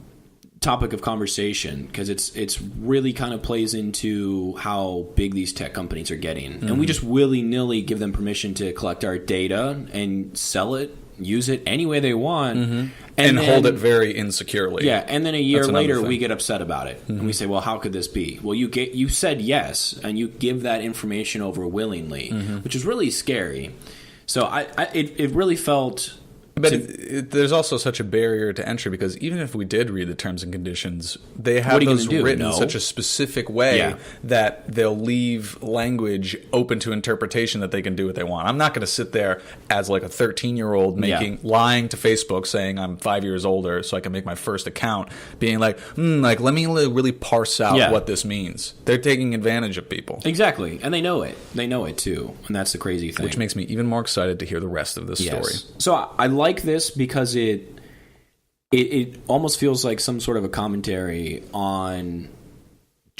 topic of conversation because it's really kind of plays into how big these tech companies are getting. And we just willy-nilly give them permission to collect our data and sell it, use it any way they want. And then hold it very insecurely. Yeah, and then a year later we get upset about it. And we say, well, how could this be? Well, you said yes, and you give that information over willingly, which is really scary. So it really felt... But there's also such a barrier to entry because even if we did read the terms and conditions, they have those written in such a specific way that they'll leave language open to interpretation that they can do what they want. I'm not going to sit there as like a 13-year-old lying to Facebook saying I'm 5 years older so I can make my first account, being like let me really parse out what this means. They're taking advantage of people. Exactly, and they know it. They know it too, and that's the crazy thing. Which makes me even more excited to hear the rest of this story. So I like this because it almost feels like some sort of a commentary on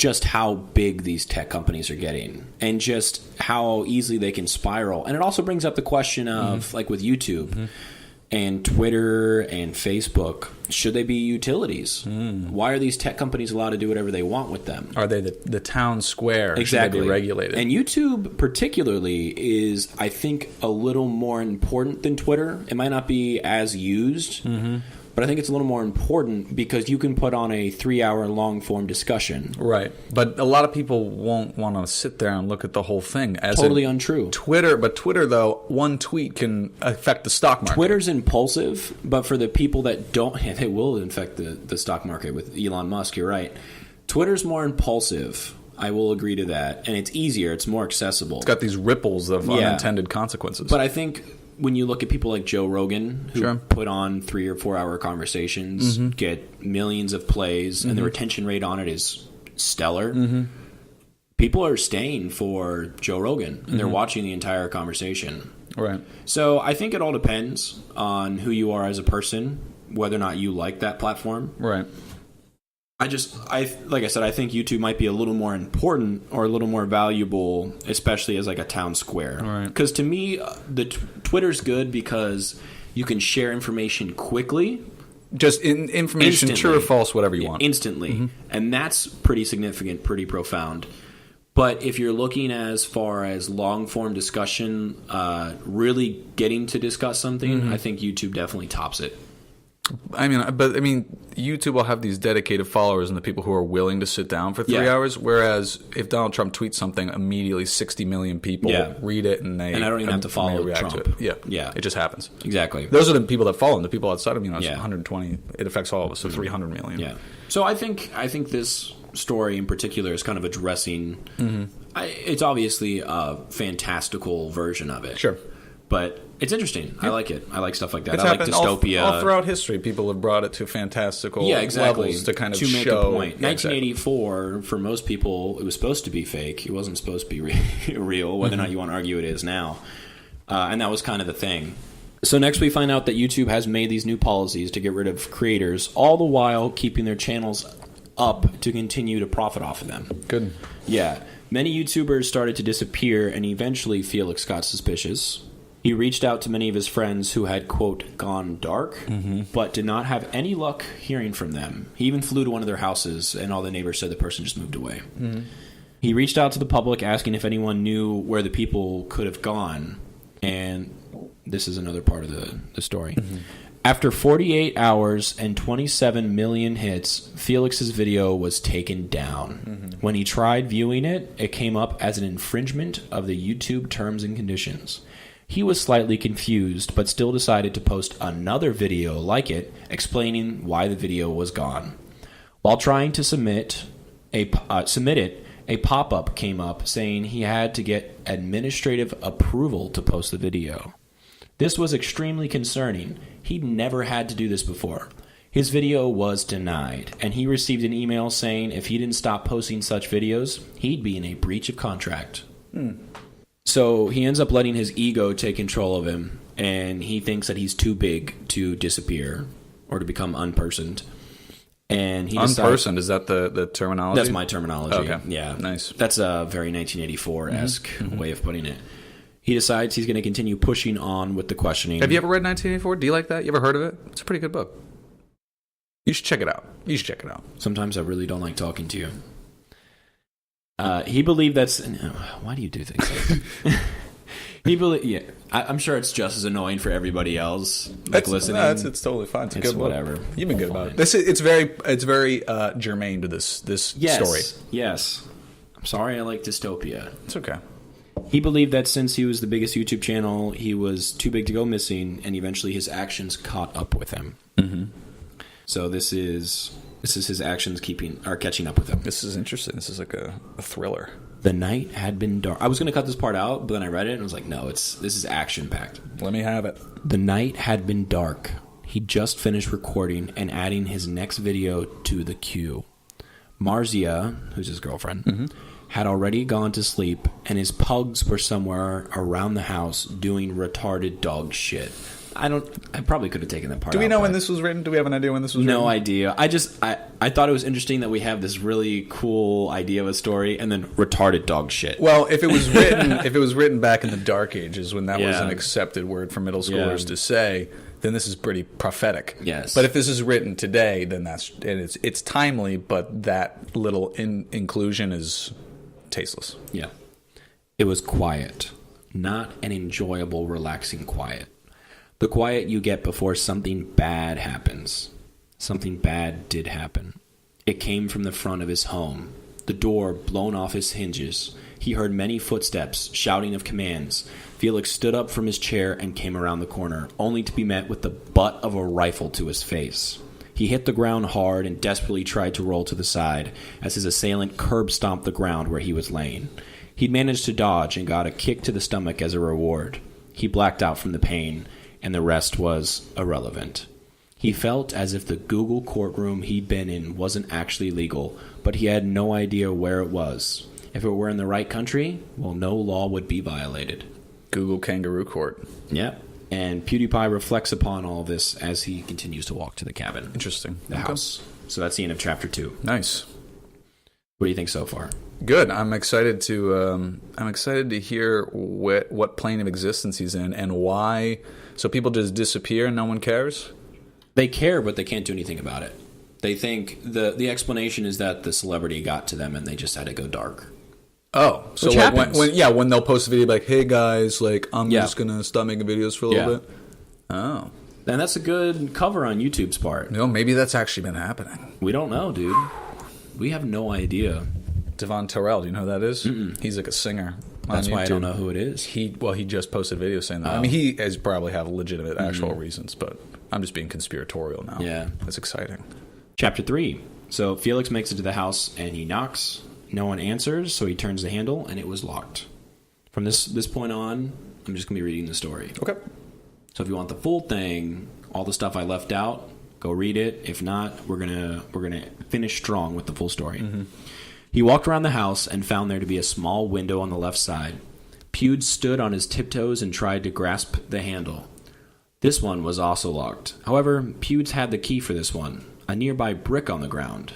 just how big these tech companies are getting and just how easily they can spiral. And it also brings up the question of, like with YouTube and Twitter and Facebook, should they be utilities? Why are these tech companies allowed to do whatever they want with them? Are they the town square? Exactly. Should they be regulated? And YouTube particularly is, I think, a little more important than Twitter. It might not be as used, but I think it's a little more important because you can put on a 3-hour long-form discussion. Right. But a lot of people won't want to sit there and look at the whole thing. Totally untrue. But Twitter, though, one tweet can affect the stock market. Twitter's impulsive, but for the people that don't, it will affect the stock market with Elon Musk, you're right. Twitter's more impulsive. I will agree to that. And it's easier. It's more accessible. It's got these ripples of unintended consequences. But I think when you look at people like Joe Rogan, who put on 3 or 4 hour conversations, get millions of plays, and the retention rate on it is stellar, people are staying for Joe Rogan, and they're watching the entire conversation. Right. So I think it all depends on who you are as a person, whether or not you like that platform. Right. Like I said, I think YouTube might be a little more important or a little more valuable, especially as like a town square. Right. Because to me, the Twitter's good because you can share information quickly. Just information, instantly. True or false, whatever you want. Instantly. And that's pretty significant, pretty profound. But if you're looking as far as long-form discussion, really getting to discuss something, I think YouTube definitely tops it. I mean, YouTube will have these dedicated followers and the people who are willing to sit down for 3 hours. Whereas if Donald Trump tweets something, immediately 60 million people read it and I don't even have to follow react Trump. to it. Yeah, it just happens. Exactly. Those are the people that follow him. The people outside of me, it's 120. It affects all of us. So 300 million. Yeah. So I think this story in particular is kind of addressing. It's obviously a fantastical version of it. Sure. But it's interesting. I like it. I like stuff like that. It's I like dystopia. All throughout history, people have brought it to fantastical levels to kind of make show. A point. 1984, for most people, it was supposed to be fake. It wasn't supposed to be real, whether or not you want to argue it is now. And that was kind of the thing. So next we find out that YouTube has made these new policies to get rid of creators, all the while keeping their channels up to continue to profit off of them. Good. Yeah. Many YouTubers started to disappear, and eventually Felix got suspicious. He reached out to many of his friends who had, quote, gone dark, but did not have any luck hearing from them. He even flew to one of their houses, and all the neighbors said the person just moved away. He reached out to the public asking if anyone knew where the people could have gone. And this is another part of the story. After 48 hours and 27 million hits, Felix's video was taken down. When he tried viewing it, it came up as an infringement of the YouTube terms and conditions. He was slightly confused, but still decided to post another video like it, explaining why the video was gone. While trying to submit it, a pop-up came up saying he had to get administrative approval to post the video. This was extremely concerning. He'd never had to do this before. His video was denied, and he received an email saying if he didn't stop posting such videos, he'd be in a breach of contract. So he ends up letting his ego take control of him, and he thinks that he's too big to disappear or to become unpersoned. And he unpersoned, is that the terminology? That's my terminology. Okay. Yeah. Nice. That's a very 1984-esque way of putting it. He decides he's going to continue pushing on with the questioning. Have you ever read 1984? Do you like that? You ever heard of it? It's a pretty good book. You should check it out. Sometimes I really don't like talking to you. He believed that's... Why do you do things like that? I'm sure it's just as annoying for everybody else listening. No, it's totally fine. It's a good whatever. Book. You've been good about it. It's very germane to this story. Yes. I'm sorry I like dystopia. It's okay. He believed that since he was the biggest YouTube channel, he was too big to go missing, and eventually his actions caught up with him. So this is his actions catching up with him. This is interesting. This is like a thriller. The night had been dark. I was going to cut this part out, but then I read it and I was like, no, this is action-packed. Let me have it. The night had been dark. He just finished recording and adding his next video to the queue. Marzia, who's his girlfriend, had already gone to sleep, and his pugs were somewhere around the house doing retarded dog shit. I probably could have taken that part. Do we out, know when this was written? Do we have an idea when this was written? No idea. I thought it was interesting that we have this really cool idea of a story and then retarded dog shit. Well, if it was written back in the dark ages when that was an accepted word for middle schoolers to say, then this is pretty prophetic. Yes. But if this is written today, then it's timely, but that little inclusion is tasteless. Yeah. It was quiet, not an enjoyable, relaxing quiet. The quiet you get before something bad happens. Something bad did happen. It came from the front of his home. The door blown off his hinges. He heard many footsteps, shouting of commands. Felix stood up from his chair and came around the corner, only to be met with the butt of a rifle to his face. He hit the ground hard and desperately tried to roll to the side as his assailant curb-stomped the ground where he was laying. He'd managed to dodge and got a kick to the stomach as a reward. He blacked out from the pain, and the rest was irrelevant. He felt as if the Google courtroom he'd been in wasn't actually legal, but he had no idea where it was. If it were in the right country, well, no law would be violated. Google kangaroo court. Yep. And PewDiePie reflects upon all this as he continues to walk to the cabin. Interesting. The house. So that's the end of chapter 2. Nice. What do you think so far? Good. I'm excited to hear what plane of existence he's in and why. So people just disappear and no one cares? They care, but they can't do anything about it. They think the explanation is that the celebrity got to them and they just had to go dark. Oh, so which like happens. when they'll post a video like, "Hey guys, like I'm just gonna stop making videos for a little bit." Oh, and that's a good cover on YouTube's part. No, maybe that's actually been happening. We don't know, dude. We have no idea. Devon Terrell, do you know who that is? He's like a singer. That's why YouTube. I don't know who it is. He just posted a video saying that. I mean, he has probably have legitimate actual reasons, but I'm just being conspiratorial now. Yeah, that's exciting. Chapter 3. So Felix makes it to the house and he knocks. No one answers, so he turns the handle, and it was locked. From this point on, I'm just going to be reading the story. Okay. So if you want the full thing, all the stuff I left out, go read it. If not, we're gonna finish strong with the full story. He walked around the house and found there to be a small window on the left side. Pewd stood on his tiptoes and tried to grasp the handle. This one was also locked. However, Pewd's had the key for this one, a nearby brick on the ground.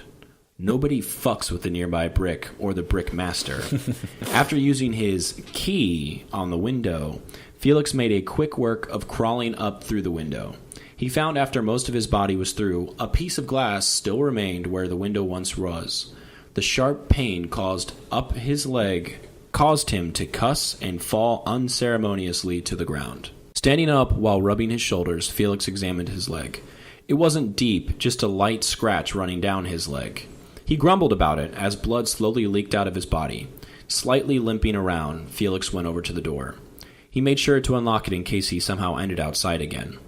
Nobody fucks with the nearby brick or the brick master. After using his key on the window, Felix made a quick work of crawling up through the window. He found after most of his body was through, a piece of glass still remained where the window once was. The sharp pain caused him to cuss and fall unceremoniously to the ground. Standing up while rubbing his shoulders, Felix examined his leg. It wasn't deep, just a light scratch running down his leg. He grumbled about it as blood slowly leaked out of his body. Slightly limping around, Felix went over to the door. He made sure to unlock it in case he somehow ended outside again.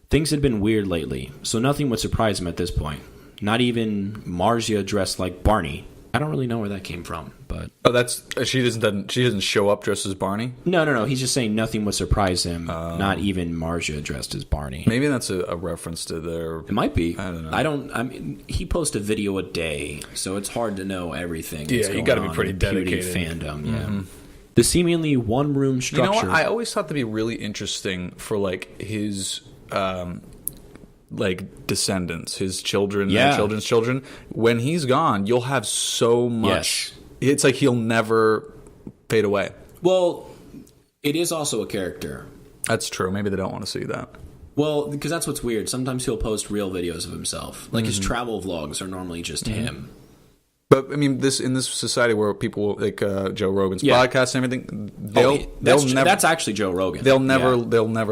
Things had been weird lately, so nothing would surprise him at this point. Not even Marcia dressed like Barney. I don't really know where that came from, but... Oh, that's... She doesn't show up dressed as Barney? No. He's just saying nothing would surprise him. Not even Marcia dressed as Barney. Maybe that's a reference to their... It might be. I don't know. I mean, he posts a video a day, so it's hard to know everything. Yeah, you got to be pretty dedicated. Fandom, yeah. The seemingly one-room structure... You know what? I always thought that'd be really interesting for, like, his... like descendants, his children, and children's children. When he's gone, you'll have so much. Yes. It's like he'll never fade away. Well, it is also a character. That's true. Maybe they don't want to see that. Well, because that's what's weird. Sometimes he'll post real videos of himself. Like his travel vlogs are normally just him. But I mean, in this society where people like Joe Rogan's podcast and everything, that's actually Joe Rogan. They'll never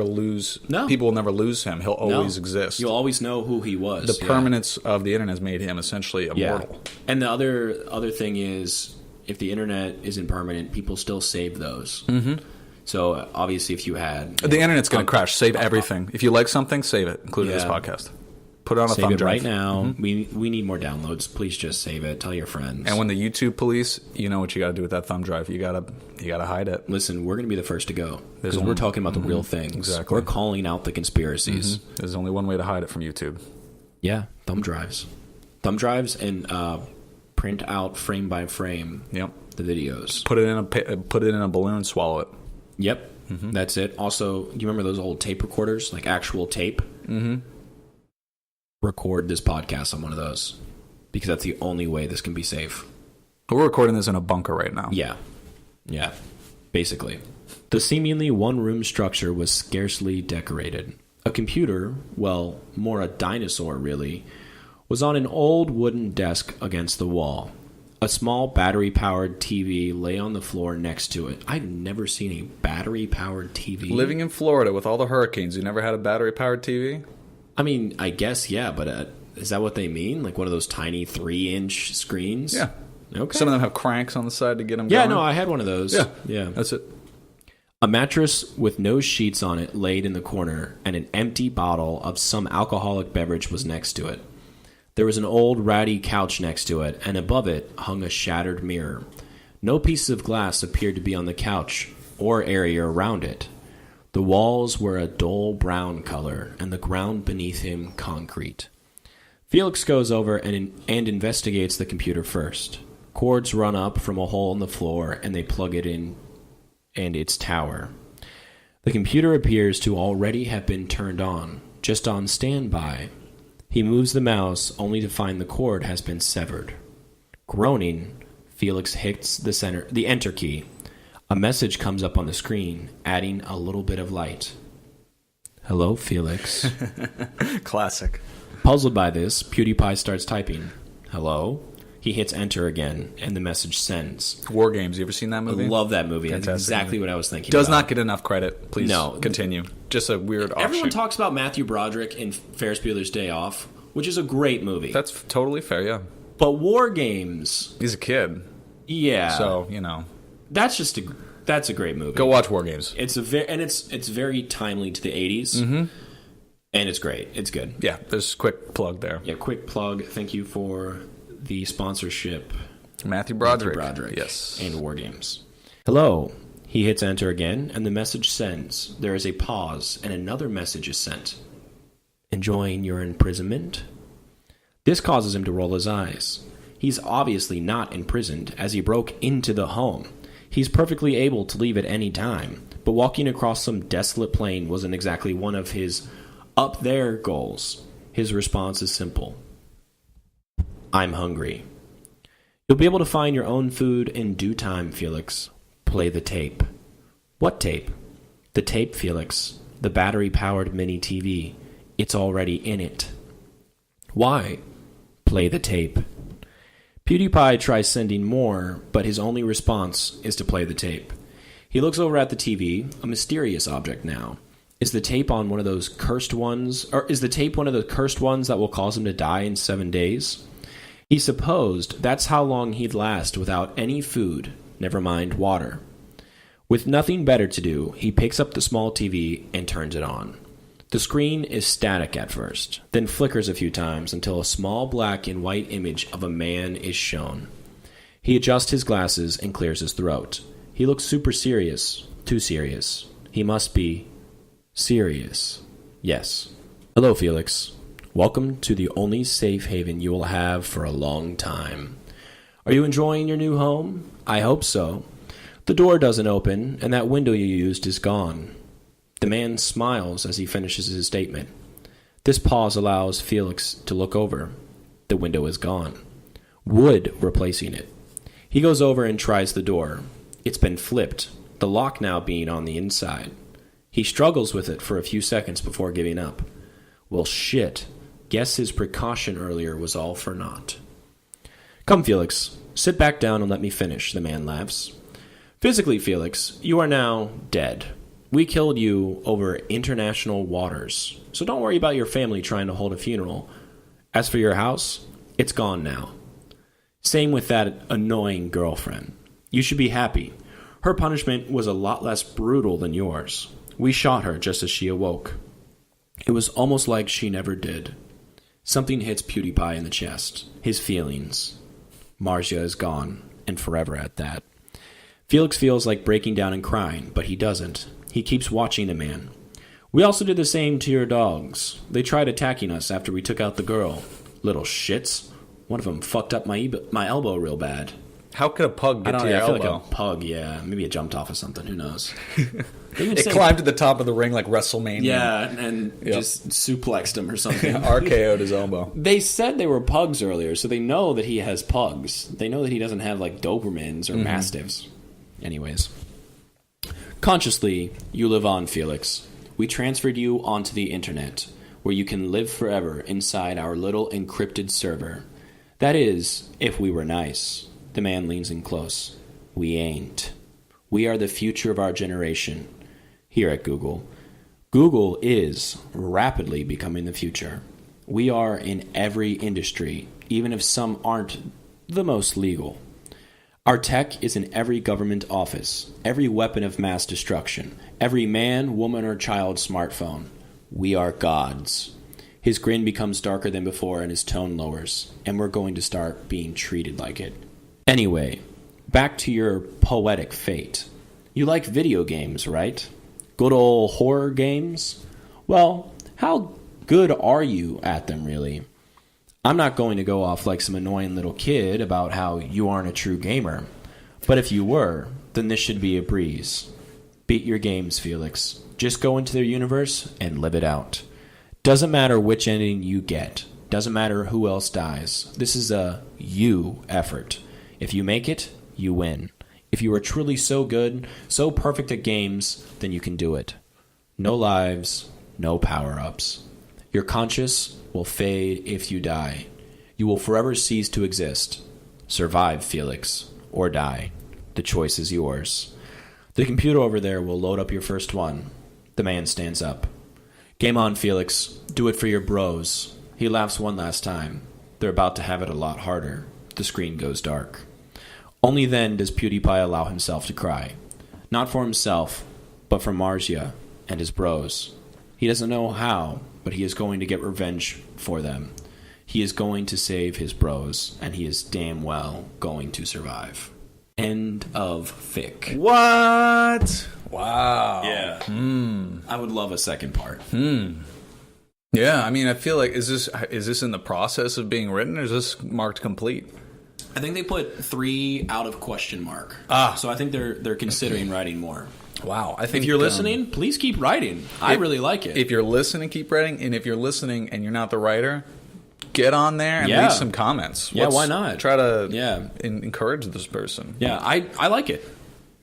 lose. No. People will never lose him. He'll always exist. You'll always know who he was. The permanence of the internet has made him essentially immortal. And the other thing is, if the internet isn't permanent, people still save those. So obviously, if you had the internet's going to crash. Save everything. If you like something, save it, including this podcast. Put it on a thumb drive right now. We need more downloads. Please just save it. Tell your friends. And when the YouTube police, you know what you got to do with that thumb drive. You gotta hide it. Listen, we're going to be the first to go because we're talking about the real things. Exactly. We're calling out the conspiracies. There's only one way to hide it from YouTube. Yeah, thumb drives, and print out frame by frame. Yep. The videos. Put it in a balloon. Swallow it. Yep. That's it. Also, do you remember those old tape recorders, like actual tape? Mm-hmm. Record this podcast on one of those, because that's the only way this can be safe. We're recording this in a bunker right now. Yeah, basically. The seemingly one-room structure was scarcely decorated. A computer, well, more a dinosaur really, was on an old wooden desk against the wall. A small battery-powered TV lay on the floor next to it. I've never seen a battery-powered TV. Living in Florida with all the hurricanes, you never had a battery-powered TV? I mean, I guess, yeah, but is that what they mean? Like one of those tiny 3-inch screens? Yeah. Okay. Some of them have cranks on the side to get them Yeah, going. no, I had one of those. Yeah. That's it. A mattress with no sheets on it laid in the corner, and an empty bottle of some alcoholic beverage was next to it. There was an old ratty couch next to it, and above it hung a shattered mirror. No pieces of glass appeared to be on the couch or area around it. The walls were a dull brown color, and the ground beneath him concrete. Felix goes over and investigates the computer first. Cords run up from a hole in the floor, and they plug it in and its tower. The computer appears to already have been turned on, just on standby. He moves the mouse, only to find the cord has been severed. Groaning, Felix hits the enter key. A message comes up on the screen, adding a little bit of light. Hello, Felix. Classic. Puzzled by this, PewDiePie starts typing. Hello? He hits enter again, and the message sends. War Games. You ever seen that movie? I love that movie. Fantastic. That's exactly what I was thinking Does about. not get enough credit. Please continue. Just a weird offshoot. Everyone talks about Matthew Broderick in Ferris Bueller's Day Off, which is a great movie. That's totally fair, yeah. But War Games... He's a kid. Yeah. So, you know. That's a great movie. Go watch War Games. It's very timely to the 80s. Mm-hmm. And it's great. It's good. Yeah, there's a quick plug there. Yeah, quick plug. Thank you for the sponsorship. Matthew Broderick. Yes. And War Games. Hello. He hits enter again, and the message sends. There is a pause, and another message is sent. Enjoying your imprisonment? This causes him to roll his eyes. He's obviously not imprisoned, as he broke into the home. He's perfectly able to leave at any time, but walking across some desolate plain wasn't exactly one of his up there goals. His response is simple. I'm hungry. You'll be able to find your own food in due time, Felix. Play the tape. What tape? The tape, Felix. The battery-powered mini TV. It's already in it. Why? Play the tape. PewDiePie tries sending more, but his only response is to play the tape. He looks over at the TV, a mysterious object now. Is the tape on one of those cursed ones, or is the tape one of the cursed ones that will cause him to die in 7 days? He supposed that's how long he'd last without any food, never mind water. With nothing better to do, he picks up the small TV and turns it on. The screen is static at first, then flickers a few times until a small black and white image of a man is shown. He adjusts his glasses and clears his throat. He looks super serious, too serious. He must be serious. Yes. Hello, Felix. Welcome to the only safe haven you will have for a long time. Are you enjoying your new home? I hope so. The door doesn't open, and that window you used is gone. The man smiles as he finishes his statement. This pause allows Felix to look over. The window is gone. Wood replacing it. He goes over and tries the door. It's been flipped, the lock now being on the inside. He struggles with it for a few seconds before giving up. Well, shit. Guess his precaution earlier was all for naught. Come, Felix. Sit back down and let me finish, the man laughs. Physically, Felix, you are now dead. We killed you over international waters, so don't worry about your family trying to hold a funeral. As for your house, it's gone now. Same with that annoying girlfriend. You should be happy. Her punishment was a lot less brutal than yours. We shot her just as she awoke. It was almost like she never did. Something hits PewDiePie in the chest. His feelings. Marcia is gone, and forever at that. Felix feels like breaking down and crying, but he doesn't. He keeps watching the man. We also did the same to your dogs. They tried attacking us after we took out the girl. Little shits. One of them fucked up my elbow real bad. How could a pug get to your I feel elbow? like a pug, yeah. Maybe it jumped off of something. Who knows? It climbed to the top of the ring like WrestleMania. Yeah, and just suplexed him or something. RKO'd his elbow. They said they were pugs earlier, so they know that he has pugs. They know that he doesn't have, like, Dobermans or Mastiffs. Anyways. Consciously, you live on, Felix. We transferred you onto the internet, where you can live forever inside our little encrypted server. That is, if we were nice. The man leans in close. We ain't. We are the future of our generation. Here at Google. Google is rapidly becoming the future. We are in every industry, even if some aren't the most legal. Our tech is in every government office, every weapon of mass destruction, every man, woman, or child smartphone. We are gods. His grin becomes darker than before and his tone lowers, and we're going to start being treated like it. Anyway, back to your poetic fate. You like video games, right? Good old horror games? Well, how good are you at them, really? I'm not going to go off like some annoying little kid about how you aren't a true gamer. But if you were, then this should be a breeze. Beat your games, Felix. Just go into their universe and live it out. Doesn't matter which ending you get. Doesn't matter who else dies. This is a you effort. If you make it, you win. If you are truly so good, so perfect at games, then you can do it. No lives, no power-ups. Your conscience will fade if you die. You will forever cease to exist. Survive, Felix, or die. The choice is yours. The computer over there will load up your first one. The man stands up. Game on, Felix. Do it for your bros. He laughs one last time. They're about to have it a lot harder. The screen goes dark. Only then does PewDiePie allow himself to cry. Not for himself, but for Marcia and his bros. He doesn't know how, but he is going to get revenge for them. He is going to save his bros, and he is damn well going to survive. End of fic. What? Wow. Yeah. I would love a second part. Yeah, I mean, I feel like, is this in the process of being written, or is this marked complete? I think they put 3 out of question mark. So I think they're considering writing more. Wow. I think if you're listening, please keep writing. I really like it. If you're listening, keep writing. And if you're listening and you're not the writer, get on there and leave some comments. Yeah, why not? Try to encourage this person. Yeah, I like it.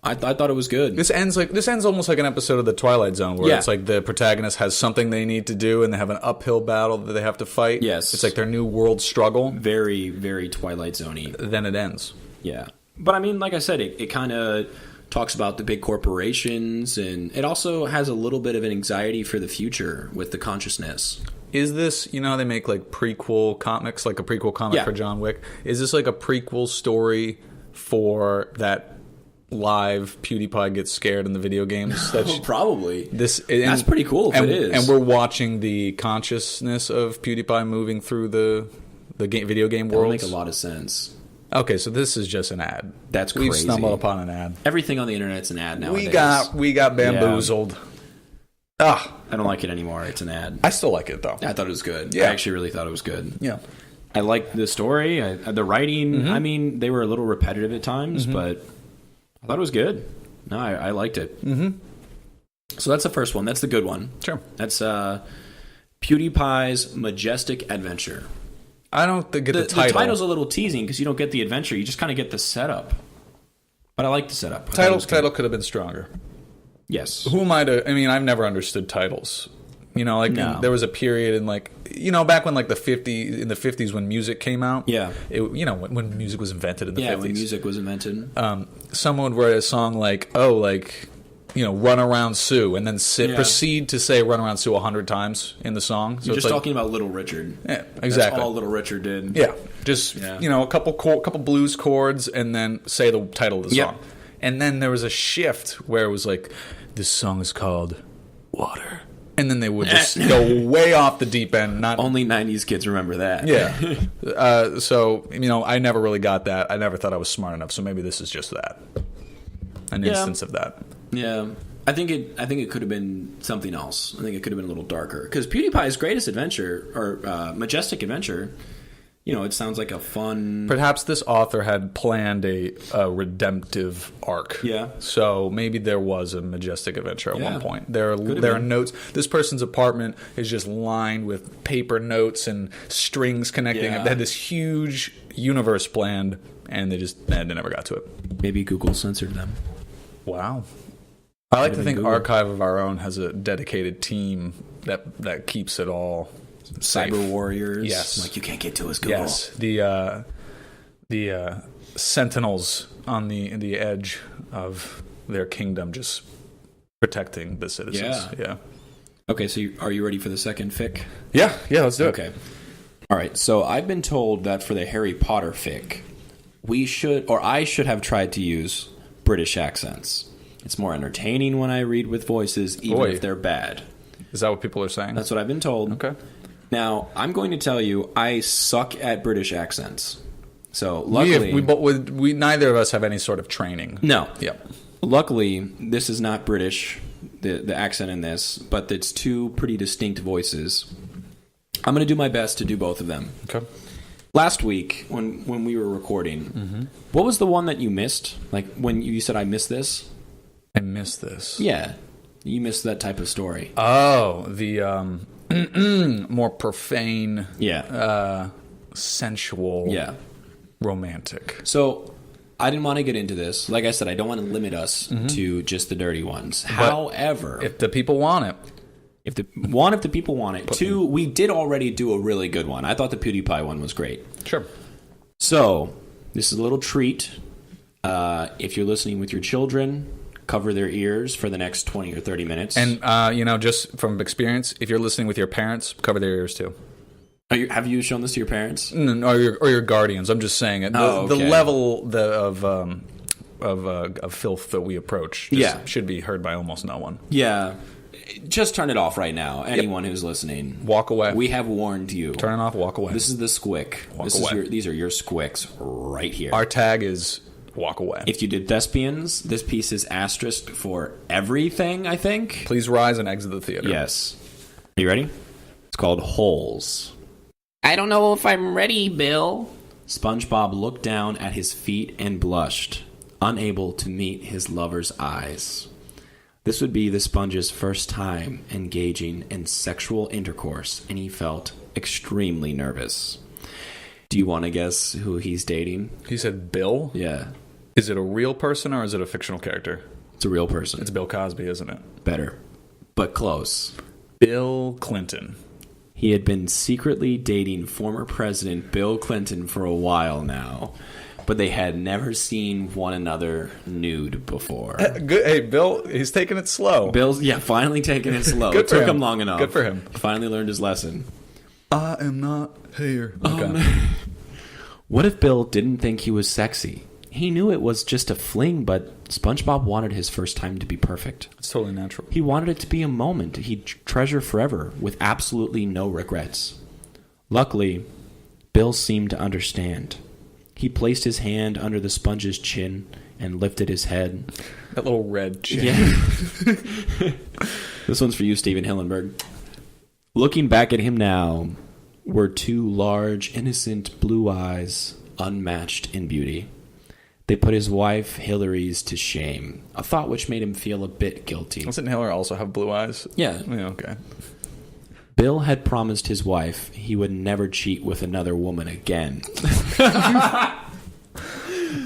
I thought it was good. This ends almost like an episode of The Twilight Zone, where it's like the protagonist has something they need to do, and they have an uphill battle that they have to fight. Yes, it's like their new world struggle. Very, very Twilight Zone-y. Then it ends. Yeah, but I mean, like I said, it kind of talks about the big corporations, and it also has a little bit of an anxiety for the future with the consciousness. Is this, they make like prequel comics, like a prequel comic for John Wick? Is this like a prequel story for that live PewDiePie gets scared in the video games? Probably. That's pretty cool if it is. And we're watching the consciousness of PewDiePie moving through the video game world. That would make a lot of sense. Okay, so this is just an ad. That's crazy. We stumbled upon an ad. Everything on the internet's an ad nowadays. We got bamboozled. I don't like it anymore. It's an ad. I still like it, though. I thought it was good. Yeah. I actually really thought it was good. Yeah. I liked the story. The writing, I mean, they were a little repetitive at times, but I thought it was good. No, I liked it. So that's the first one. That's the good one. Sure. That's PewDiePie's Majestic Adventure. I don't get the title. The title's a little teasing because you don't get the adventure. You just kind of get the setup. But I like the setup. Title could have been stronger. Yes. Who am I to... I mean, I've never understood titles. There was a period in back when in the 50s when music came out. Yeah. When music was invented in the 50s. Yeah, when music was invented. Someone would write a song Run Around Sue, and then proceed to say Run Around Sue 100 times in the song. So you're just talking about Little Richard. Yeah, exactly. That's all Little Richard did. Yeah. Just, a couple blues chords, and then say the title of the song. And then there was a shift where it was like, this song is called Water. And then they would just go way off the deep end. Not only 90s kids remember that. Yeah. So, I never really got that. I never thought I was smart enough. So maybe this is just that. An instance of that. Yeah. I think it could have been something else. I think it could have been a little darker. Because PewDiePie's greatest adventure, or Majestic Adventure, it sounds like a fun... Perhaps this author had planned a redemptive arc. Yeah. So maybe there was a majestic adventure at one point. There are notes. This person's apartment is just lined with paper notes and strings connecting. Yeah. They had this huge universe planned, and they never got to it. Maybe Google censored them. Wow. I like to think Google. Archive of Our Own has a dedicated team that keeps it all safe. Cyber warriors. Yes. Like, you can't get to us, Google. Yes. The sentinels on the edge of their kingdom just protecting the citizens. Yeah. Okay, so are you ready for the second fic? Yeah, let's do it. Okay. All right, so I've been told that for the Harry Potter fic, I should have tried to use British accents. It's more entertaining when I read with voices, even if they're bad. Is that what people are saying? That's what I've been told. Okay. Now, I'm going to tell you, I suck at British accents. So, luckily... We neither of us have any sort of training. No. Yep. Luckily, this is not British, the accent in this, but it's two pretty distinct voices. I'm going to do my best to do both of them. Okay. Last week, when we were recording, what was the one that you missed? Like, when you said, I missed this? I missed this. Yeah. You missed that type of story. Oh, the more profane, sensual, romantic. So, I didn't want to get into this. Like I said, I don't want to limit us to just the dirty ones. However... if the people want it... If the people want it. Two, we did already do a really good one. I thought the PewDiePie one was great. Sure. So, this is a little treat. If you're listening with your children... cover their ears for the next 20 or 30 minutes. And, just from experience, if you're listening with your parents, cover their ears too. Have you shown this to your parents? No, or your guardians. I'm just saying it. The level of filth that we approach should be heard by almost no one. Yeah. Just turn it off right now, anyone who's listening. Walk away. We have warned you. Turn it off, walk away. This is the squick. Walk away. These are your squicks right here. Our tag is... walk away. If you did thespians, this piece is asterisk for everything, I think. Please rise and exit the theater. Yes. Are you ready? It's called Holes. I don't know if I'm ready, Bill. SpongeBob looked down at his feet and blushed, unable to meet his lover's eyes. This would be the sponge's first time engaging in sexual intercourse, and he felt extremely nervous. Do you want to guess who he's dating? He said Bill? Yeah. Is it a real person or is it a fictional character? It's a real person. It's Bill Cosby, isn't it? Better. But close. Bill Clinton. He had been secretly dating former President Bill Clinton for a while now, but they had never seen one another nude before. Good. Hey, Bill, he's taking it slow. Bill's, finally taking it slow. It took him long enough. Good for him. He finally learned his lesson. I am not here. Okay. What if Bill didn't think he was sexy? He knew it was just a fling, but SpongeBob wanted his first time to be perfect. It's totally natural. He wanted it to be a moment he'd treasure forever with absolutely no regrets. Luckily, Bill seemed to understand. He placed his hand under the sponge's chin and lifted his head. That little red chin. Yeah. This one's for you, Steven Hillenberg. Looking back at him now were two large, innocent blue eyes, unmatched in beauty. They put his wife, Hillary's, to shame, a thought which made him feel a bit guilty. Doesn't Hillary also have blue eyes? Yeah. Okay. Bill had promised his wife he would never cheat with another woman again.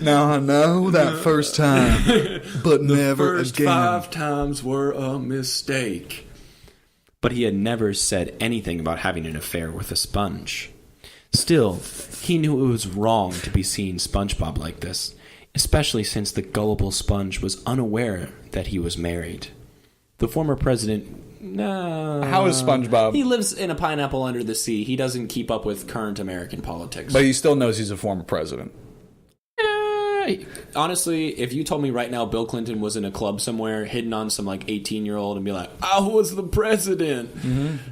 Now I know that first time, but never first again. 5 times were a mistake. But he had never said anything about having an affair with a sponge. Still, he knew it was wrong to be seeing SpongeBob like this, especially since the gullible sponge was unaware that he was married. The former president... No. How is SpongeBob? He lives in a pineapple under the sea. He doesn't keep up with current American politics. But he still knows he's a former president. Honestly, if you told me right now Bill Clinton was in a club somewhere hidden on some 18-year-old and be like, I was the president,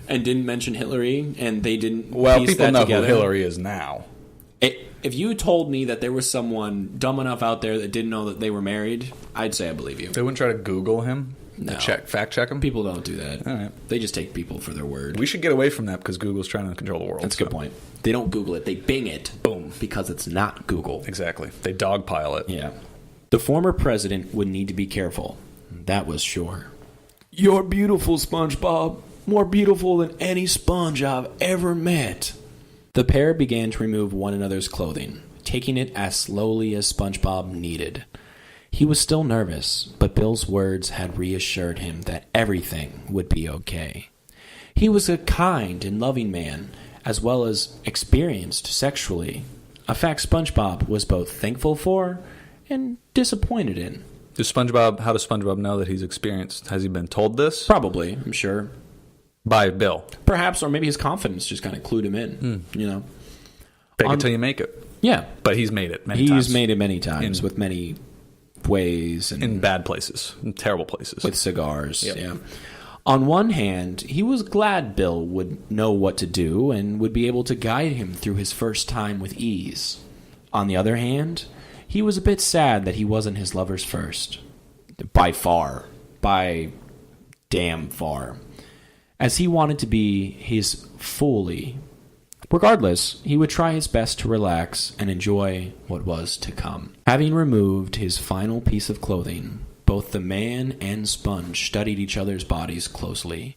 and didn't mention Hillary, and they didn't piece people that know together, who Hillary is now. If you told me that there was someone dumb enough out there that didn't know that they were married, I'd say I believe you. They wouldn't try to Google him? No. Fact check them? People don't do that. All right. They just take people for their word. We should get away from that because Google's trying to control the world. That's a good point. They don't Google it. They Bing it. Boom. Because it's not Google. Exactly. They dogpile it. Yeah. The former president would need to be careful. That was sure. You're beautiful, SpongeBob. More beautiful than any sponge I've ever met. The pair began to remove one another's clothing, taking it as slowly as SpongeBob needed. He was still nervous, but Bill's words had reassured him that everything would be okay. He was a kind and loving man, as well as experienced sexually, a fact SpongeBob was both thankful for and disappointed in. How does SpongeBob know that he's experienced? Has he been told this? Probably, I'm sure. By Bill. Perhaps, or maybe his confidence just kind of clued him in, you know. Fake it till you make it. Yeah. But he's made it many times. He's made it many times with many ways. And in bad places. In terrible places. With cigars, yeah. On one hand, he was glad Bill would know what to do and would be able to guide him through his first time with ease. On the other hand, he was a bit sad that he wasn't his lover's first. By far. By damn far. As he wanted to be his fully. Regardless, he would try his best to relax and enjoy what was to come. Having removed his final piece of clothing, both the man and Sponge studied each other's bodies closely,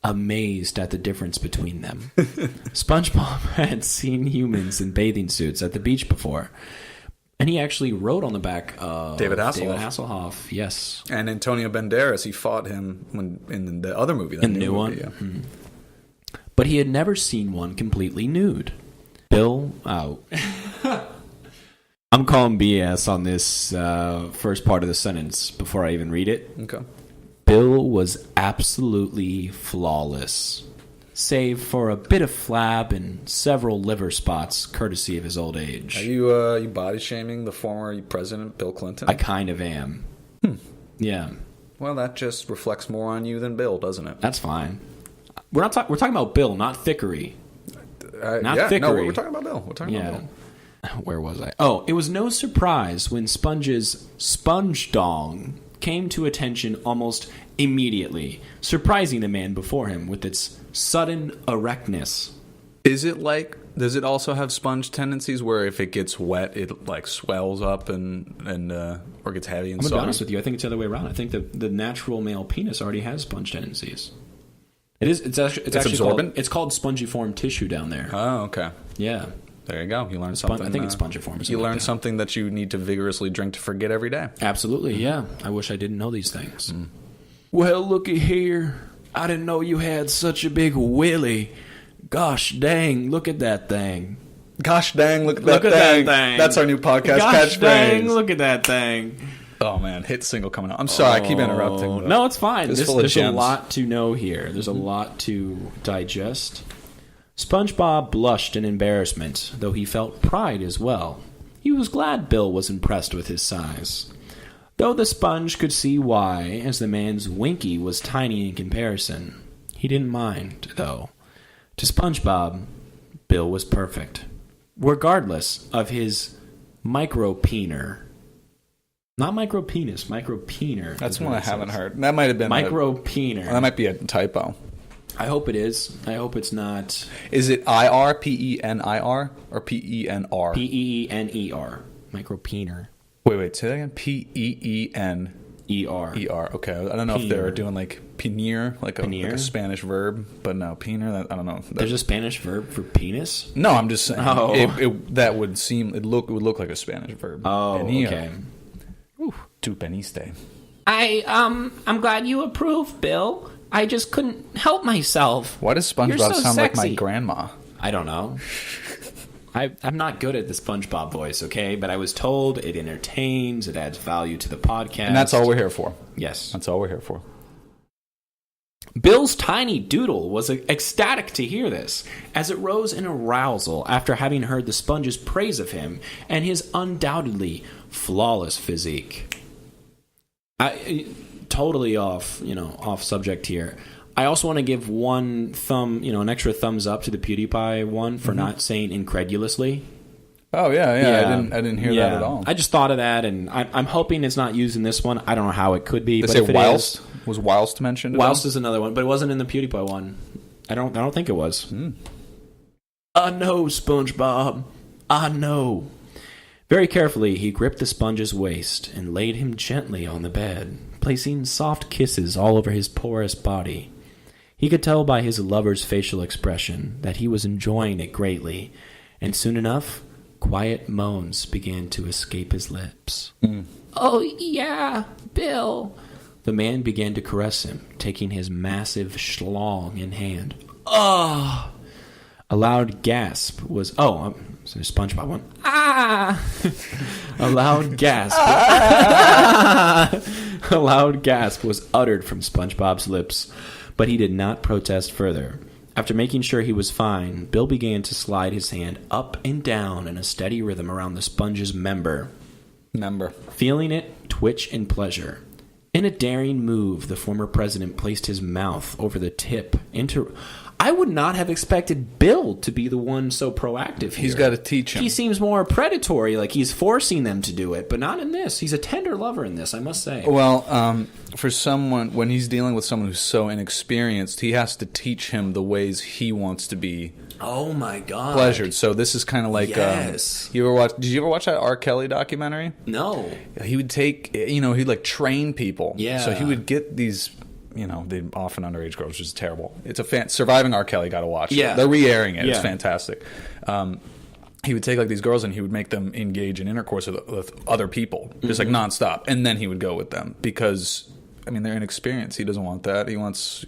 amazed at the difference between them. SpongeBob had seen humans in bathing suits at the beach before, and he actually wrote on the back of David Hasselhoff. David Hasselhoff, yes. And Antonio Banderas, he fought him in the other movie. In the new one? Yeah. Mm-hmm. But he had never seen one completely nude. Bill, I'm calling BS on this first part of the sentence before I even read it. Okay. Bill was absolutely flawless, save for a bit of flab and several liver spots courtesy of his old age. Are you body shaming the former president, Bill Clinton? I kind of am. Yeah. Well, that just reflects more on you than Bill, doesn't it? That's fine. We're talking about Bill, not Thickery. Thickery. No, we're talking about Bill. We're talking about Bill. Where was I? Oh, it was no surprise when Sponge's sponge dong came to attention almost immediately, surprising the man before him with its sudden erectness. Does it also have sponge tendencies where if it gets wet, it like swells up and or gets heavy and I'm soggy? going to be honest with you. I think it's the other way around. I think the natural male penis already has sponge tendencies. It's actually absorbent? It's called spongiform tissue down there. Oh, okay. Yeah. There you go. You learned something. I think it's spongiform. You learned something that you need to vigorously drink to forget every day. Absolutely, yeah. I wish I didn't know these things. Well, looky here. I didn't know you had such a big willy. Gosh dang, look at that thing. Gosh dang, look at that thing. That's our new podcast catchphrase. Gosh dang, catchphrase. look at that thing. Oh, man. Hit single coming out. I'm sorry. I keep interrupting. No, it's fine. There's a gems. lot to know here. There's a lot to digest. SpongeBob blushed in embarrassment, though he felt pride as well. He was glad Bill was impressed with his size. Though the sponge could see why, as the man's winky was tiny in comparison. He didn't mind, though. To SpongeBob, Bill was perfect. Regardless of his micro-peener. Not micro-penis, micro-peener. That's one I haven't heard. That might have been micro-peener. That might be a typo. I hope it is. I hope it's not. Is it IR, PENIR, or PENR? PEENER. Micro-peener. Wait, say that again. PEENER. ER. Okay. I don't know if they're doing like peener, like a Spanish verb, but no, peener. I don't know. There's a Spanish verb for penis? No, I'm just saying. Oh. That would seem. It would look like a Spanish verb. Oh, okay. Tu peniste. I'm glad you approve, Bill. I just couldn't help myself. Why does SpongeBob sound sexy. like my grandma? I don't know. I'm not good at the SpongeBob voice, okay? But I was told it entertains, it adds value to the podcast. And that's all we're here for. Yes. That's all we're here for. Bill's tiny doodle was ecstatic to hear this, as it rose in arousal after having heard the Sponge's praise of him and his undoubtedly flawless physique. Totally off subject here. I also want to give an extra thumbs up to the PewDiePie one for not saying incredulously. Oh yeah. I didn't hear that at all. I just thought of that, and I'm hoping it's not used in this one. I don't know how it could be. They but say if it whilst was whilst mentioned. Whilst is another one, but it wasn't in the PewDiePie one. I don't think it was. I know, SpongeBob. I know. Very carefully, he gripped the sponge's waist and laid him gently on the bed, placing soft kisses all over his porous body. He could tell by his lover's facial expression that he was enjoying it greatly, and soon enough, quiet moans began to escape his lips. Oh, yeah, Bill. The man began to caress him, taking his massive schlong in hand. Oh! A loud gasp was... so SpongeBob one. Ah! A loud gasp. A loud gasp was uttered from SpongeBob's lips, but he did not protest further. After making sure he was fine, Bill began to slide his hand up and down in a steady rhythm around the sponge's member, feeling it twitch in pleasure. In a daring move, the former president placed his mouth over the tip into... I would not have expected Bill to be the one so proactive here. He's got to teach him. He seems more predatory, like he's forcing them to do it, but not in this. He's a tender lover in this, I must say. Well, for someone, when he's dealing with someone who's so inexperienced, he has to teach him the ways he wants to be. Oh my God! Pleasured. So this is kind of like. Yes. Did you ever watch that R. Kelly documentary? No. He would take. He'd like train people. Yeah. So he would get these. They often underage girls, which is terrible. It's Surviving R. Kelly. Got to watch. Yeah. They're re-airing it. Yeah. It's fantastic. He would take like these girls and he would make them engage in intercourse with other people, just like nonstop, and then he would go with them because. They're inexperienced. He doesn't want that. He wants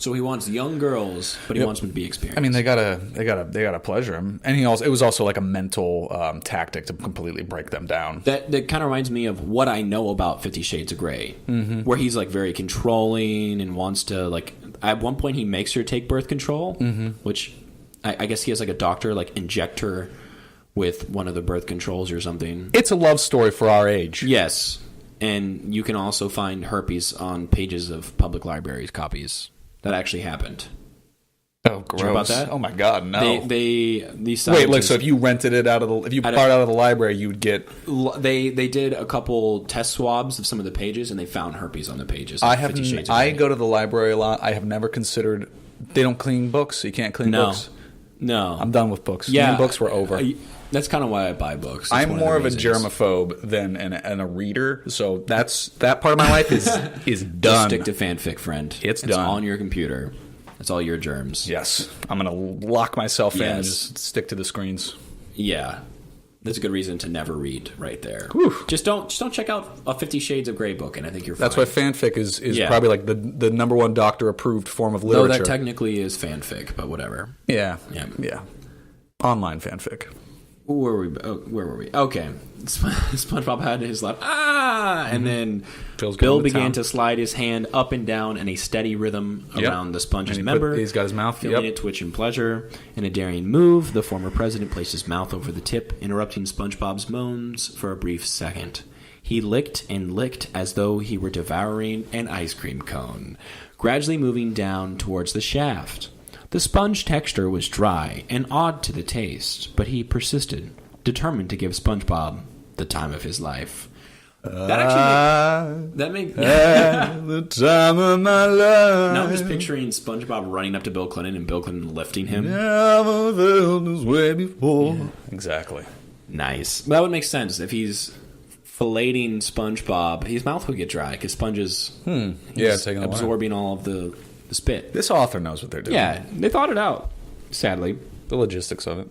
young girls, but he wants them to be experienced. They gotta pleasure him, and it was also like a mental tactic to completely break them down. That kind of reminds me of what I know about 50 Shades of Grey, where he's like very controlling and wants to like. At one point, he makes her take birth control, which I guess he has like a doctor like inject her with one of the birth controls or something. It's a love story for our age. Yes. And you can also find herpes on pages of public libraries copies. That actually happened. Oh, gross! Did you know about that? Oh my God, no! These wait, like so if you rented it out of the library, you would get. They did a couple test swabs of some of the pages, and they found herpes on the pages. I go to the library a lot. I have never considered. They don't clean books. You can't clean books. No, I'm done with books. Yeah, books were over. That's kind of why I buy books. That's I'm more of a germaphobe than a reader, so that part of my life is done. Just stick to fanfic, friend. It's done on your computer. It's all your germs. Yes, I'm gonna lock myself in and just stick to the screens. Yeah, that's a good reason to never read. Right there. Whew. Just don't check out a 50 Shades of Grey book, and I think you're fine. That's why fanfic is probably like the number one doctor approved form of literature. No, that technically is fanfic, but whatever. Yeah. Online fanfic. Where were we? Okay. SpongeBob had his lap. And then Bill began to slide his hand up and down in a steady rhythm around the sponge's member. He's got his mouth. Feeling it twitch in pleasure. In a daring move, the former president placed his mouth over the tip, interrupting SpongeBob's moans for a brief second. He licked and licked as though he were devouring an ice cream cone, gradually moving down towards the shaft. The sponge texture was dry and odd to the taste, but he persisted, determined to give SpongeBob the time of his life. That made the time of my life. Now I'm just picturing SpongeBob running up to Bill Clinton and Bill Clinton lifting him. Never felt this way before. Yeah, exactly. Nice. That would make sense if he's filleting SpongeBob. His mouth would get dry because Sponge is taking absorbing all of the spit. This author knows what they're doing. Yeah, they thought it out, sadly. The logistics of it.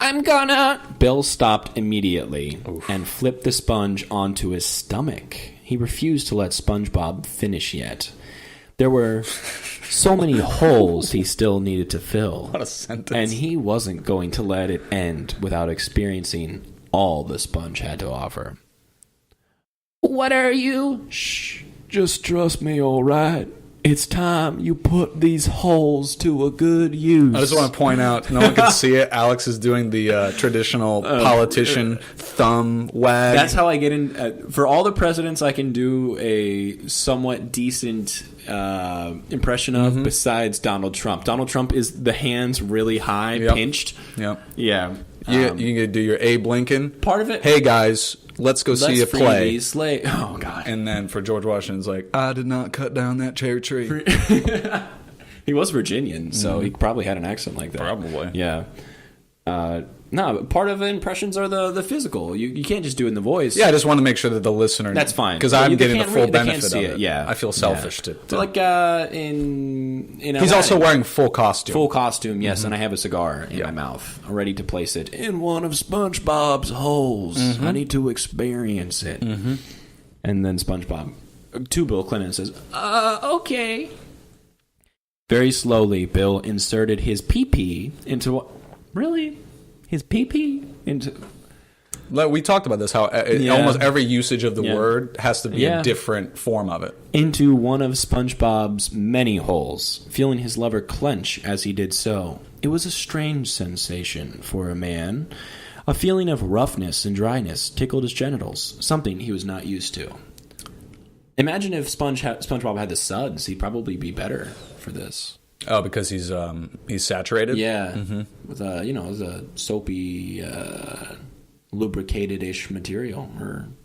I'm gonna... Bill stopped immediately and flipped the sponge onto his stomach. He refused to let SpongeBob finish yet. There were so many holes he still needed to fill. What a sentence. And he wasn't going to let it end without experiencing all the sponge had to offer. What are you? Shh, just trust me, all right? It's time you put these holes to a good use. I just want to point out, no one can see it. Alex is doing the traditional politician thumb wag. That's how I get in. For all the presidents, I can do a somewhat decent impression of, besides Donald Trump. Donald Trump is the hands really high, pinched. Yep. Yeah. You can do your Abe Lincoln. Part of it. Hey, guys, let's go see a play. Oh, God. And then for George Washington, it's like, I did not cut down that cherry tree. He was Virginian, so he probably had an accent like that. Probably. Yeah. No, part of impressions are the physical. You can't just do it in the voice. Yeah, I just want to make sure that the listener... That's fine. Because I'm getting the full benefit of it. Yeah. I feel selfish to... Like in He's Aladdin. also wearing full costume. Full costume, yes, and I have a cigar in my mouth, ready to place it in one of SpongeBob's holes. I need to experience it. And then SpongeBob, to Bill Clinton, says, okay. Very slowly, Bill inserted his pee-pee into what... Really? His pee-pee? Into... We talked about this, how almost every usage of the word has to be a different form of it. Into one of SpongeBob's many holes, feeling his lover clench as he did so. It was a strange sensation for a man. A feeling of roughness and dryness tickled his genitals, something he was not used to. Imagine if SpongeBob had the suds. He'd probably be better for this. Oh, because he's saturated? Yeah. With a soapy, lubricated-ish material.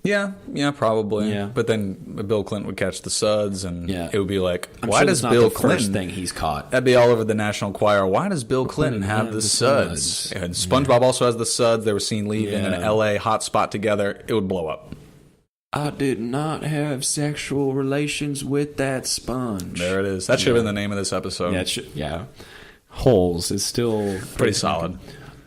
Yeah, probably. Yeah. But then Bill Clinton would catch the suds, and it would be like, why does not Bill the Clinton... first thing he's caught. That'd be all over the National Enquirer. Why does Bill Clinton have the suds? And SpongeBob also has the suds. They were seen leaving an L.A. hotspot together. It would blow up. I did not have sexual relations with that sponge. There it is. That should have been the name of this episode. Yeah. Holes is still pretty solid.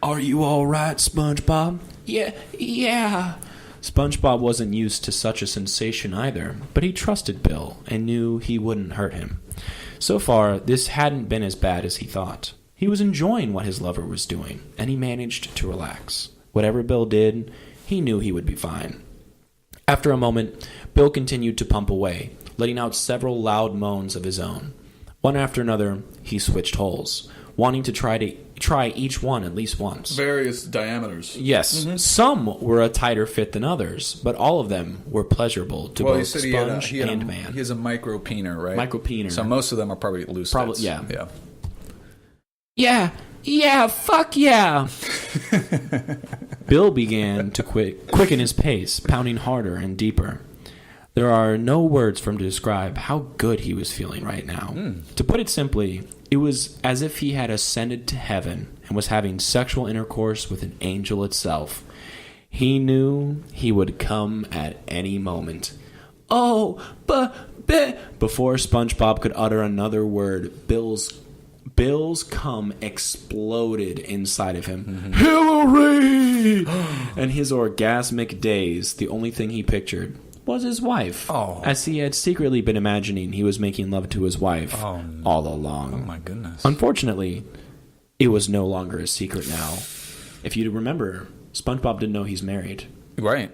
Are you all right, SpongeBob? Yeah. SpongeBob wasn't used to such a sensation either, but he trusted Bill and knew he wouldn't hurt him. So far, this hadn't been as bad as he thought. He was enjoying what his lover was doing, and he managed to relax. Whatever Bill did, he knew he would be fine. After a moment, Bill continued to pump away, letting out several loud moans of his own. One after another, he switched holes, wanting to try each one at least once. Various diameters. Yes. Some were a tighter fit than others, but all of them were pleasurable to both sponge and man. He has a micro peener, right? Micro peener. So most of them are probably loose fits. Yeah, fuck yeah. Bill began to quicken his pace, pounding harder and deeper. There are no words for him to describe how good he was feeling right now. To put it simply, it was as if he had ascended to heaven and was having sexual intercourse with an angel itself. He knew he would come at any moment. Before SpongeBob could utter another word, Bill's cum exploded inside of him. Hillary! And his orgasmic daze, the only thing he pictured, was his wife. As he had secretly been imagining he was making love to his wife all along. Oh, my goodness. Unfortunately, it was no longer a secret now. If you remember, SpongeBob didn't know he's married. Right.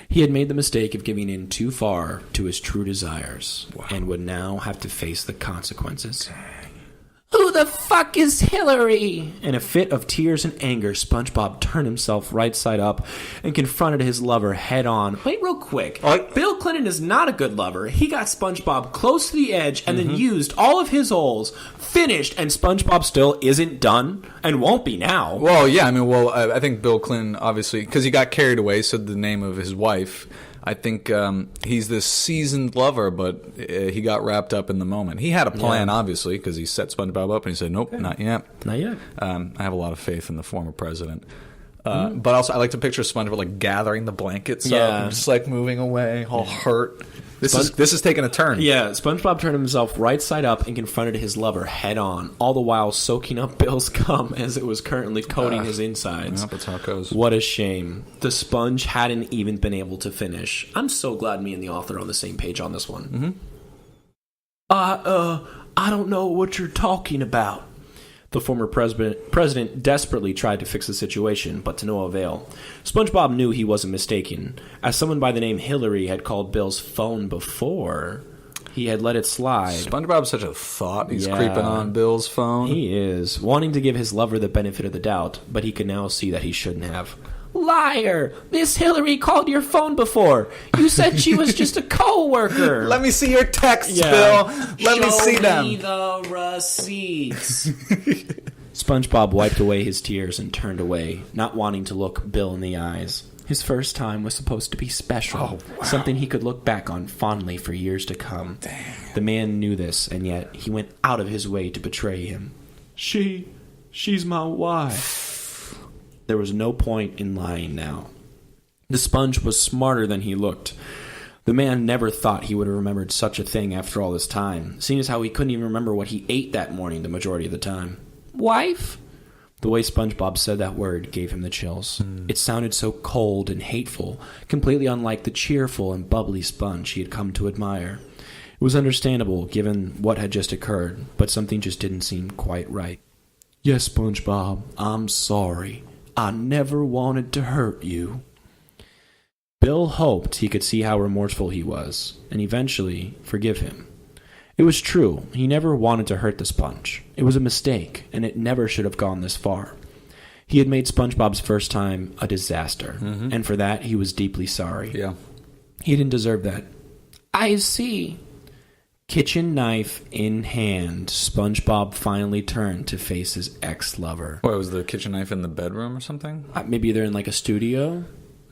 He had made the mistake of giving in too far to his true desires and would now have to face the consequences. Who the fuck is Hillary? In a fit of tears and anger, SpongeBob turned himself right side up and confronted his lover head on. Wait, real quick. Bill Clinton is not a good lover. He got SpongeBob close to the edge and then used all of his holes, finished, and SpongeBob still isn't done and won't be now. Well, yeah, I think Bill Clinton, obviously, because he got carried away, said the name of his wife. I think he's this seasoned lover, but he got wrapped up in the moment. He had a plan, obviously, because he set SpongeBob up and he said, nope, not yet. Not yet. I have a lot of faith in the former president. But also, I like to picture SpongeBob gathering the blankets up and just moving away, all hurt. This is taking a turn. Yeah, SpongeBob turned himself right side up and confronted his lover head on, all the while soaking up Bill's cum as it was currently coating his insides. Yeah, that's how it goes. What a shame. The sponge hadn't even been able to finish. I'm so glad me and the author are on the same page on this one. I don't know what you're talking about. The former president desperately tried to fix the situation, but to no avail. SpongeBob knew he wasn't mistaken. As someone by the name Hillary had called Bill's phone before, he had let it slide. SpongeBob's such a thought. He's creeping on Bill's phone. He is, wanting to give his lover the benefit of the doubt, but he could now see that he shouldn't have. Liar! Miss Hillary called your phone before. You said she was just a co-worker. Let me see your texts, Bill. Let me see them. Show me the receipts. SpongeBob wiped away his tears and turned away, not wanting to look Bill in the eyes. His first time was supposed to be special, something he could look back on fondly for years to come. The man knew this, and yet he went out of his way to betray him. She's my wife. There was no point in lying now. The sponge was smarter than he looked. The man never thought he would have remembered such a thing after all this time, seeing as how he couldn't even remember what he ate that morning the majority of the time. Wife? The way SpongeBob said that word gave him the chills. It sounded so cold and hateful, completely unlike the cheerful and bubbly Sponge he had come to admire. It was understandable, given what had just occurred, but something just didn't seem quite right. Yes, SpongeBob, I'm sorry. I never wanted to hurt you. Bill hoped he could see how remorseful he was, and eventually forgive him. It was true, he never wanted to hurt the sponge. It was a mistake, and it never should have gone this far. He had made SpongeBob's first time a disaster, and for that he was deeply sorry. Yeah. He didn't deserve that. I see. Kitchen knife in hand, SpongeBob finally turned to face his ex-lover. What, was the kitchen knife in the bedroom or something? Maybe they're in like a studio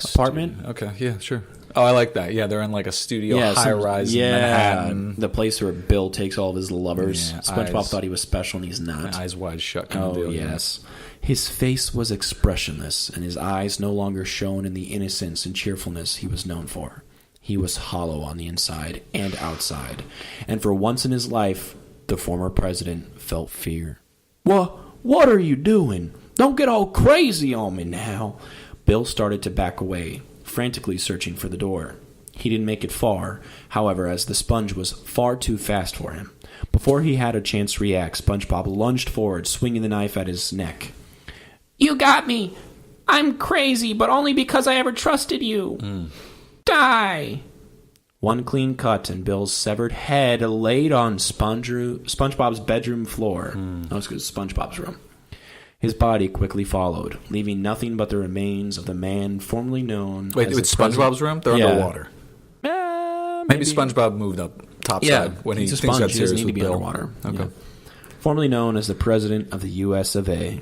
apartment? Okay, yeah, sure. Oh, I like that. Yeah, they're in like a studio high-rise in Manhattan. The place where Bill takes all of his lovers. SpongeBob thought he was special, and he's not. Eyes wide shut kind of deal. Yes. His face was expressionless, and his eyes no longer shone in the innocence and cheerfulness he was known for. He was hollow on the inside and outside, and for once in his life, the former president felt fear. What are you doing? Don't get all crazy on me now. Bill started to back away, frantically searching for the door. He didn't make it far, however, as the sponge was far too fast for him. Before he had a chance to react, SpongeBob lunged forward, swinging the knife at his neck. You got me! I'm crazy, but only because I ever trusted you! Die! One clean cut, and Bill's severed head laid on SpongeBob's bedroom floor. That was SpongeBob's room. His body quickly followed, leaving nothing but the remains of the man formerly known as... Wait, it's SpongeBob's room? They're underwater. Maybe SpongeBob moved up topside when he thinks got serious with Bill. Underwater. Okay. Formerly known as the president of the U.S. of A.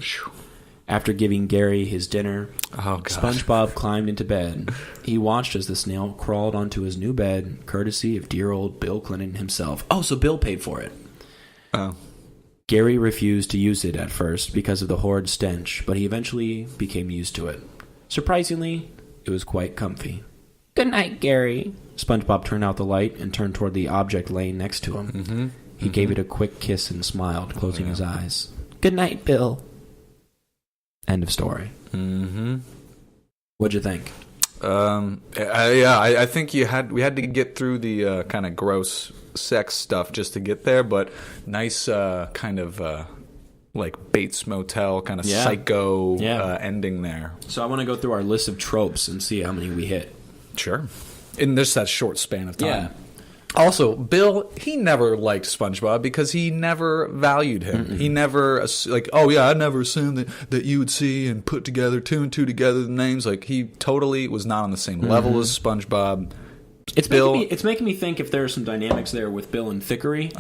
After giving Gary his dinner, SpongeBob climbed into bed. He watched as the snail crawled onto his new bed, courtesy of dear old Bill Clinton himself. Oh, so Bill paid for it. Oh. Gary refused to use it at first because of the horrid stench, but he eventually became used to it. Surprisingly, it was quite comfy. Good night, Gary. SpongeBob turned out the light and turned toward the object laying next to him. He gave it a quick kiss and smiled, closing his eyes. Good night, Bill. End of story. What'd you think? I think we had to get through the kind of gross sex stuff just to get there, but nice kind of like Bates Motel kind of psycho ending there. So I want to go through our list of tropes and see how many we hit. Sure. In just that short span of time. Yeah. Also, Bill, he never liked SpongeBob because he never valued him. He never, I never assumed that you would see and put together two and two together the names. Like, he totally was not on the same level as SpongeBob. It's making me think if there are some dynamics there with Bill and Thickery,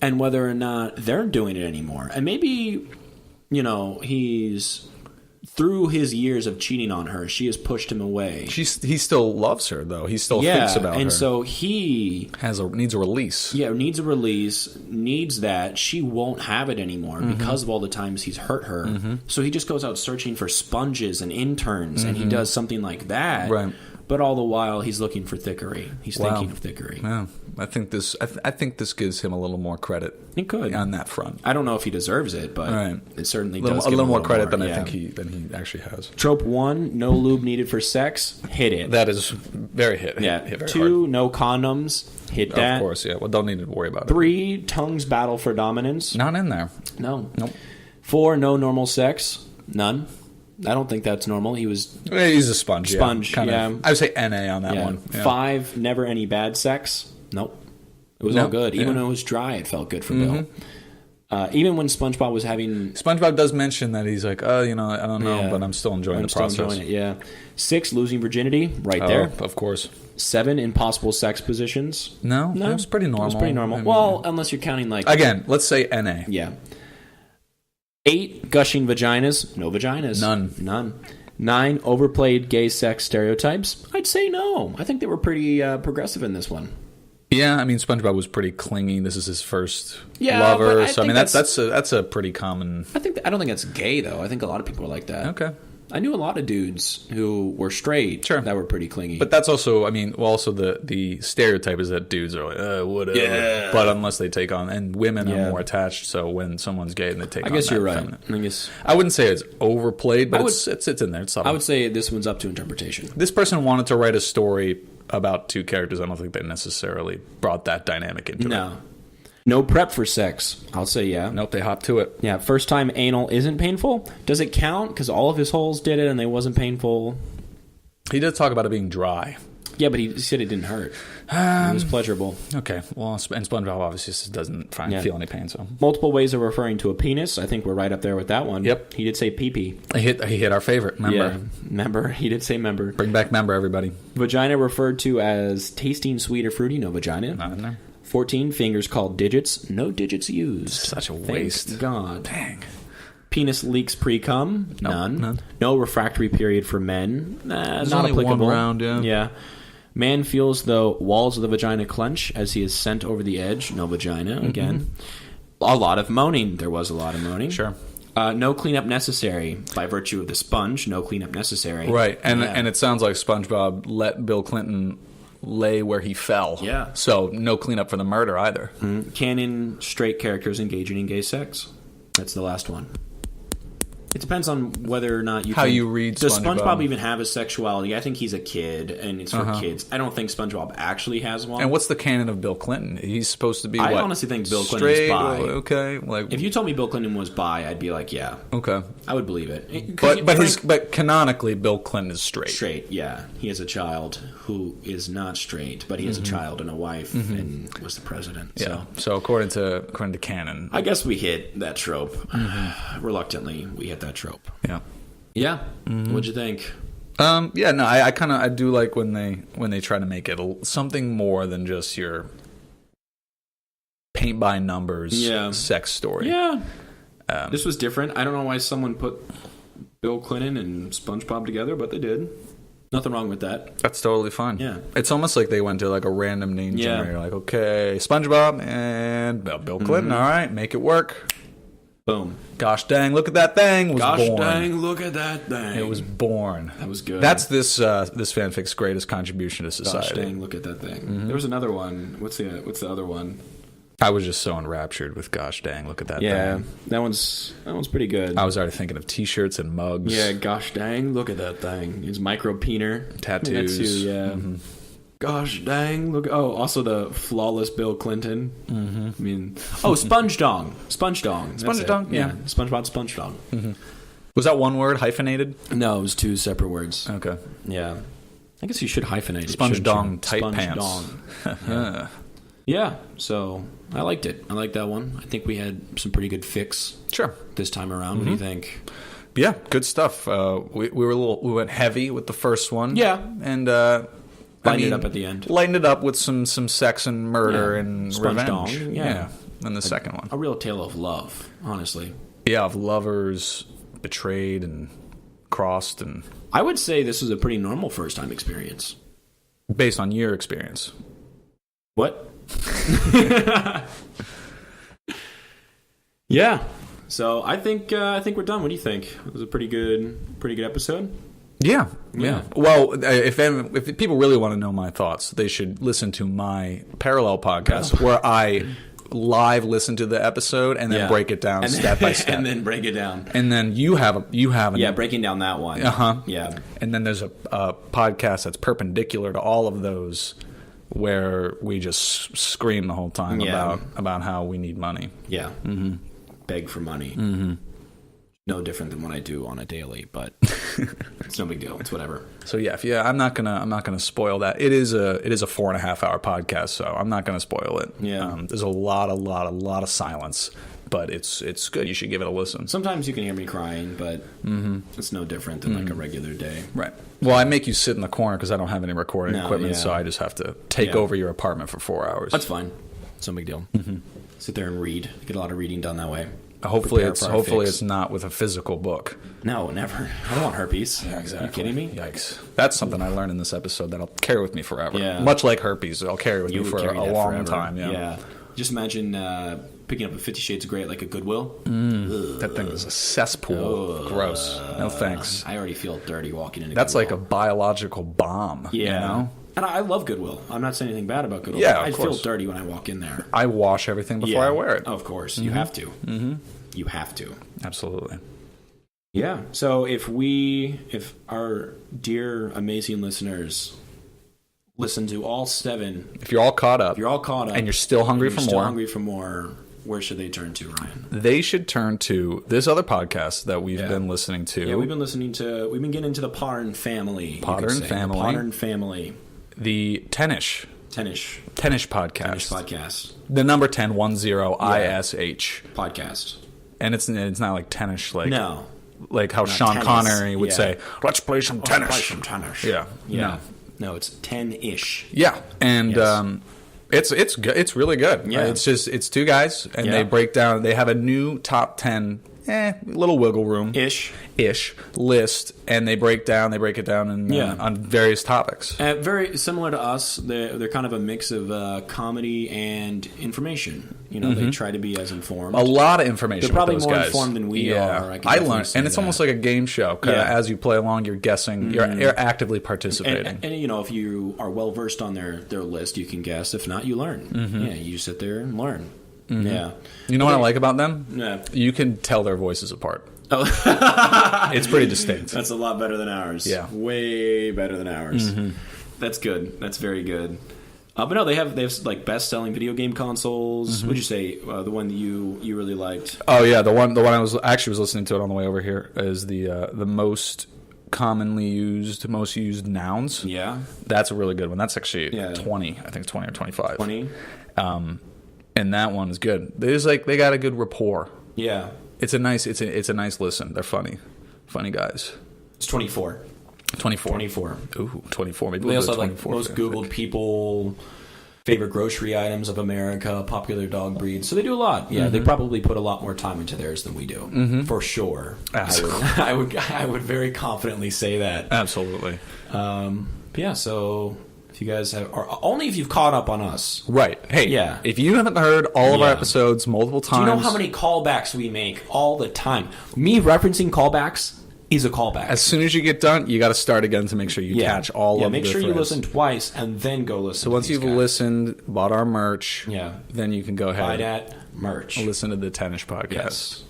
and whether or not they're doing it anymore. And maybe, he's... Through his years of cheating on her, she has pushed him away. He still loves her, though. He still thinks about her. And so he... needs a release. Yeah, needs a release, needs that. She won't have it anymore because of all the times he's hurt her. So he just goes out searching for sponges and interns, and he does something like that. Right. But all the while, he's looking for Thickery. He's thinking of Thickery. Yeah, I think this gives him a little more credit. It could on that front. I don't know if he deserves it, but it certainly does. A little more credit than I think he actually has. Trope 1: no lube needed for sex. Hit it. That is very hit. Yeah. Hit very 2: hard. no condoms. Hit that. Of course, yeah. Well, don't need to worry about it. 3: tongues battle for dominance. Not in there. No. Nope. 4: no normal sex. None. I don't think that's normal. He's a sponge. Sponge, yeah. I would say NA on that one. Yeah. 5: never any bad sex. Nope. It was all good. Even when it was dry, it felt good for Bill. Even when SpongeBob was having... SpongeBob does mention that he's like, I don't know, but I'm still enjoying the process. I'm still enjoying it, yeah. 6: losing virginity, there. Of course. 7: impossible sex positions. No, it was pretty normal. It was pretty normal. Well, unless you're counting like... Again, let's say NA. Yeah. 8 gushing vaginas. No vaginas. None. 9 overplayed gay sex stereotypes. I'd say no. I think they were pretty progressive in this one. Yeah, I mean, SpongeBob was pretty clingy. This is his first lover. So I mean, that's a pretty common. I don't think that's gay though. I think a lot of people are like that. Okay. I knew a lot of dudes who were straight that were pretty clingy. But that's also, I mean, also the stereotype is that dudes are like, whatever. Yeah. But unless they take on, and women are more attached. So when someone's gay and they take on, I guess you're right. I wouldn't say it's overplayed, but it's in there. It's I would say this one's up to interpretation. This person wanted to write a story about 2 characters. I don't think they necessarily brought that dynamic into it. No prep for sex. I'll say yeah. Nope, they hop to it. Yeah, first time anal isn't painful. Does it count? Because all of his holes did it and they wasn't painful. He did talk about it being dry. Yeah, but he said it didn't hurt. It was pleasurable. Okay, well, and SpongeBob obviously just doesn't feel any pain. So multiple ways of referring to a penis. I think we're right up there with that one. Yep. He did say pee-pee. He hit our favorite, member. Yeah, member. He did say member. Bring back member, everybody. Vagina referred to as tasting sweet or fruity. No vagina. Not in there. 14 fingers called digits. No digits used. Such a waste. Thank God. Dang. Penis leaks pre-cum. None. No refractory period for men. Not only applicable. One round, Yeah. Man feels the walls of the vagina clench as he is sent over the edge. No vagina. Again. A lot of moaning. There was a lot of moaning. Sure. No cleanup necessary by virtue of the sponge. No cleanup necessary. Right. And it sounds like SpongeBob let Bill Clinton lay where he fell. Yeah. So no cleanup for the murder either. Canon straight characters engaging in gay sex. That's the last one. It depends on whether or not you read SpongeBob. Does SpongeBob even have a sexuality? I think he's a kid, and it's for kids. I don't think SpongeBob actually has one. And what's the canon of Bill Clinton? He's supposed to be, I honestly think Bill Clinton's bi. Okay. Like, if you told me Bill Clinton was bi, I'd be like, yeah. Okay. I would believe it. But canonically, Bill Clinton is straight. Straight, yeah. He has a child who is not straight, but he has a child and a wife and was the president. Yeah. So according to canon, I guess we hit that trope. Reluctantly, we hit that trope. Yeah. What'd you think? I do like when they try to make it something more than just your paint by numbers sex story. Yeah. This was different. I don't know why someone put Bill Clinton and SpongeBob together, but they did. Nothing wrong with that. That's totally fine. Yeah. It's almost like they went to like a random name generator. Like, okay, SpongeBob and Bill Clinton. All right, make it work. Boom. Gosh dang, look at that thing. Gosh dang, look at that thing. It was born. That was good. That's this fanfic's greatest contribution to society. Gosh dang, look at that thing. There was another one. What's the other one? I was just so enraptured with gosh dang, look at that thing. Yeah, that one's pretty good. I was already thinking of t-shirts and mugs. Yeah, gosh dang, look at that thing. His micro peener. Tattoos. Yeah. Gosh dang, look. Oh, also the flawless Bill Clinton. I mean, Sponge Dong. Sponge Dong. Sponge Dong? Yeah. SpongeBob Sponge Dong. Was that one word hyphenated? No, it was 2 separate words. Okay. Yeah. I guess you should hyphenate it. Sponge Dong tight Sponge pants. Dong. Yeah, so I liked it. I liked that one. I think we had some pretty good fix. Sure. This time around. What do you think? Yeah, good stuff. We went heavy with the first one. Yeah. And lightened it up at the end. Lightened it up with some sex and murder and Sponge revenge. Dong. Yeah. And the second one. A real tale of love, honestly. Yeah, of lovers betrayed and crossed. And I would say this was a pretty normal first-time experience. Based on your experience. What? Yeah. So I think we're done. What do you think? It was a pretty good episode. Yeah. Well, if people really want to know my thoughts, they should listen to my parallel podcast where I live listen to the episode and then break it down step by step, and then break it down. And then you have breaking down that one. Yeah. And then there's a podcast that's perpendicular to all of those, where we just scream the whole time about how we need money. Yeah. Beg for money. No different than what I do on a daily, but it's no big deal. It's whatever. So I'm not gonna spoil that. It is a 4.5 hour podcast, so I'm not gonna spoil it. Yeah. There's a lot of silence, but it's good. You should give it a listen. Sometimes you can hear me crying, but it's no different than like a regular day. Right. Well, I make you sit in the corner because I don't have any recording equipment, so I just have to take over your apartment for 4 hours. That's fine. It's no big deal. Sit there and read. Get a lot of reading done that way. Hopefully it's not with a physical book. No, never. I don't want herpes. Yeah, exactly. Are you kidding me? Yikes. That's something I learned in this episode that'll carry with me forever. Yeah. Much like herpes, it'll carry with me for a long time. Yeah. Just imagine picking up a 50 Shades of Grey at like a Goodwill. That thing is a cesspool. Gross. No thanks. I already feel dirty walking into That's Goodwill. like a biological bomb. Yeah. You know? And I love Goodwill. I'm not saying anything bad about Goodwill. Yeah, I of feel course. dirty when I walk in there. I wash everything before I wear it. Of course. You have to. Mm-hmm. You have to. Absolutely. Yeah. So if our dear, amazing listeners listen to all 7... If you're all caught up. And you're still hungry for more. Where should they turn to, Ryan? They should turn to this other podcast that we've been listening to. Yeah, we've been getting into the Pottern family. Pottern family. The Tennish podcast. The number 10, 10, ISH. Podcast. And it's not like tennis, like... No. Like how Sean Connery would say, let's play some tennis. Yeah. Yeah. No, it's 10-ish. Yeah. And it's really good. Yeah. It's 2 guys, and they break down, they have a new top 10, little wiggle room. Ish list, and they break it down on various topics. Very similar to us. They're kind of a mix of comedy and information. You know, they try to be as informed. A lot of information. They're probably with those more guys. informed than we are. I learned, and it's almost like a game show. As you play along, you're guessing. You're actively participating. And you know, if you are well versed on their list, you can guess. If not, you learn. Yeah, you sit there and learn. Yeah. You know what I like about them? Yeah. You can tell their voices apart. Oh. It's pretty distinct. That's a lot better than ours. Yeah. Way better than ours. That's good. That's very good. But no, they have like best-selling video game consoles. Would you say the one that you really liked? Oh yeah, the one I was listening to it on the way over here is the most commonly used, most used nouns. Yeah. That's a really good one. That's actually 20. I think it's 20 or 25. 20. And that one is good. They got a good rapport. Yeah. It's a nice listen. They're funny guys. It's 24. 24. Ooh, 24. Maybe they also have like most Googled people, favorite grocery items of America, popular dog breeds. So they do a lot. Yeah, they probably put a lot more time into theirs than we do, for sure. Absolutely. I would very confidently say that. Absolutely. Yeah. So if you guys have, or only if you've caught up on us, right? Hey, yeah. If you haven't heard all of our episodes multiple times, do you know how many callbacks we make all the time? Me referencing callbacks is a callback. As soon as you get done, you got to start again to make sure you catch all of the make sure threads. You listen twice and then go listen. So once you've listened, bought our merch, then you can go ahead. Buy that merch. Listen to the Tennish podcast.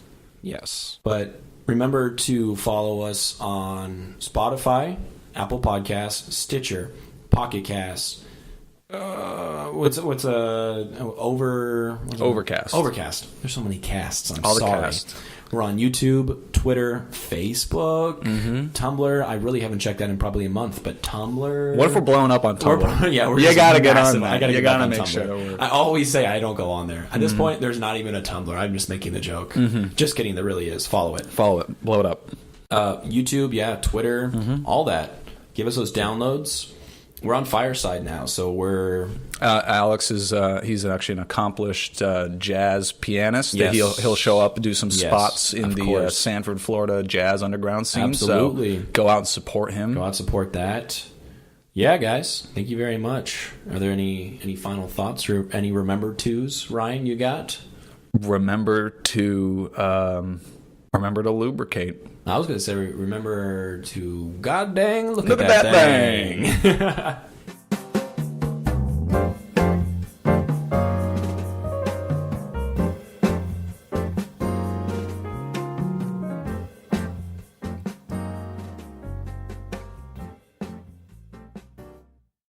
Yes. But remember to follow us on Spotify, Apple Podcasts, Stitcher, Pocket Casts. Overcast? Overcast. There's so many casts. I'm all sorry. The cast. We're on YouTube, Twitter, Facebook, Tumblr. I really haven't checked that in probably a month, but Tumblr. What if we're blowing up on Tumblr? You gotta get on that. You gotta make sure. I always say I don't go on there. At this point, there's not even a Tumblr. I'm just making the joke. Just kidding. There really is. Follow it. Blow it up. YouTube, Twitter, all that. Give us those downloads. We're on Fireside now, so we're... Alex is he's actually an accomplished jazz pianist. Yes. He'll show up and do some spots in the Sanford, Florida jazz underground scene. Absolutely. So go out and support him. Go out and support that. Yeah, guys. Thank you very much. Are there any final thoughts or any remember tos, Ryan, you got? Remember to lubricate. I was going to say remember to god dang look at that thing.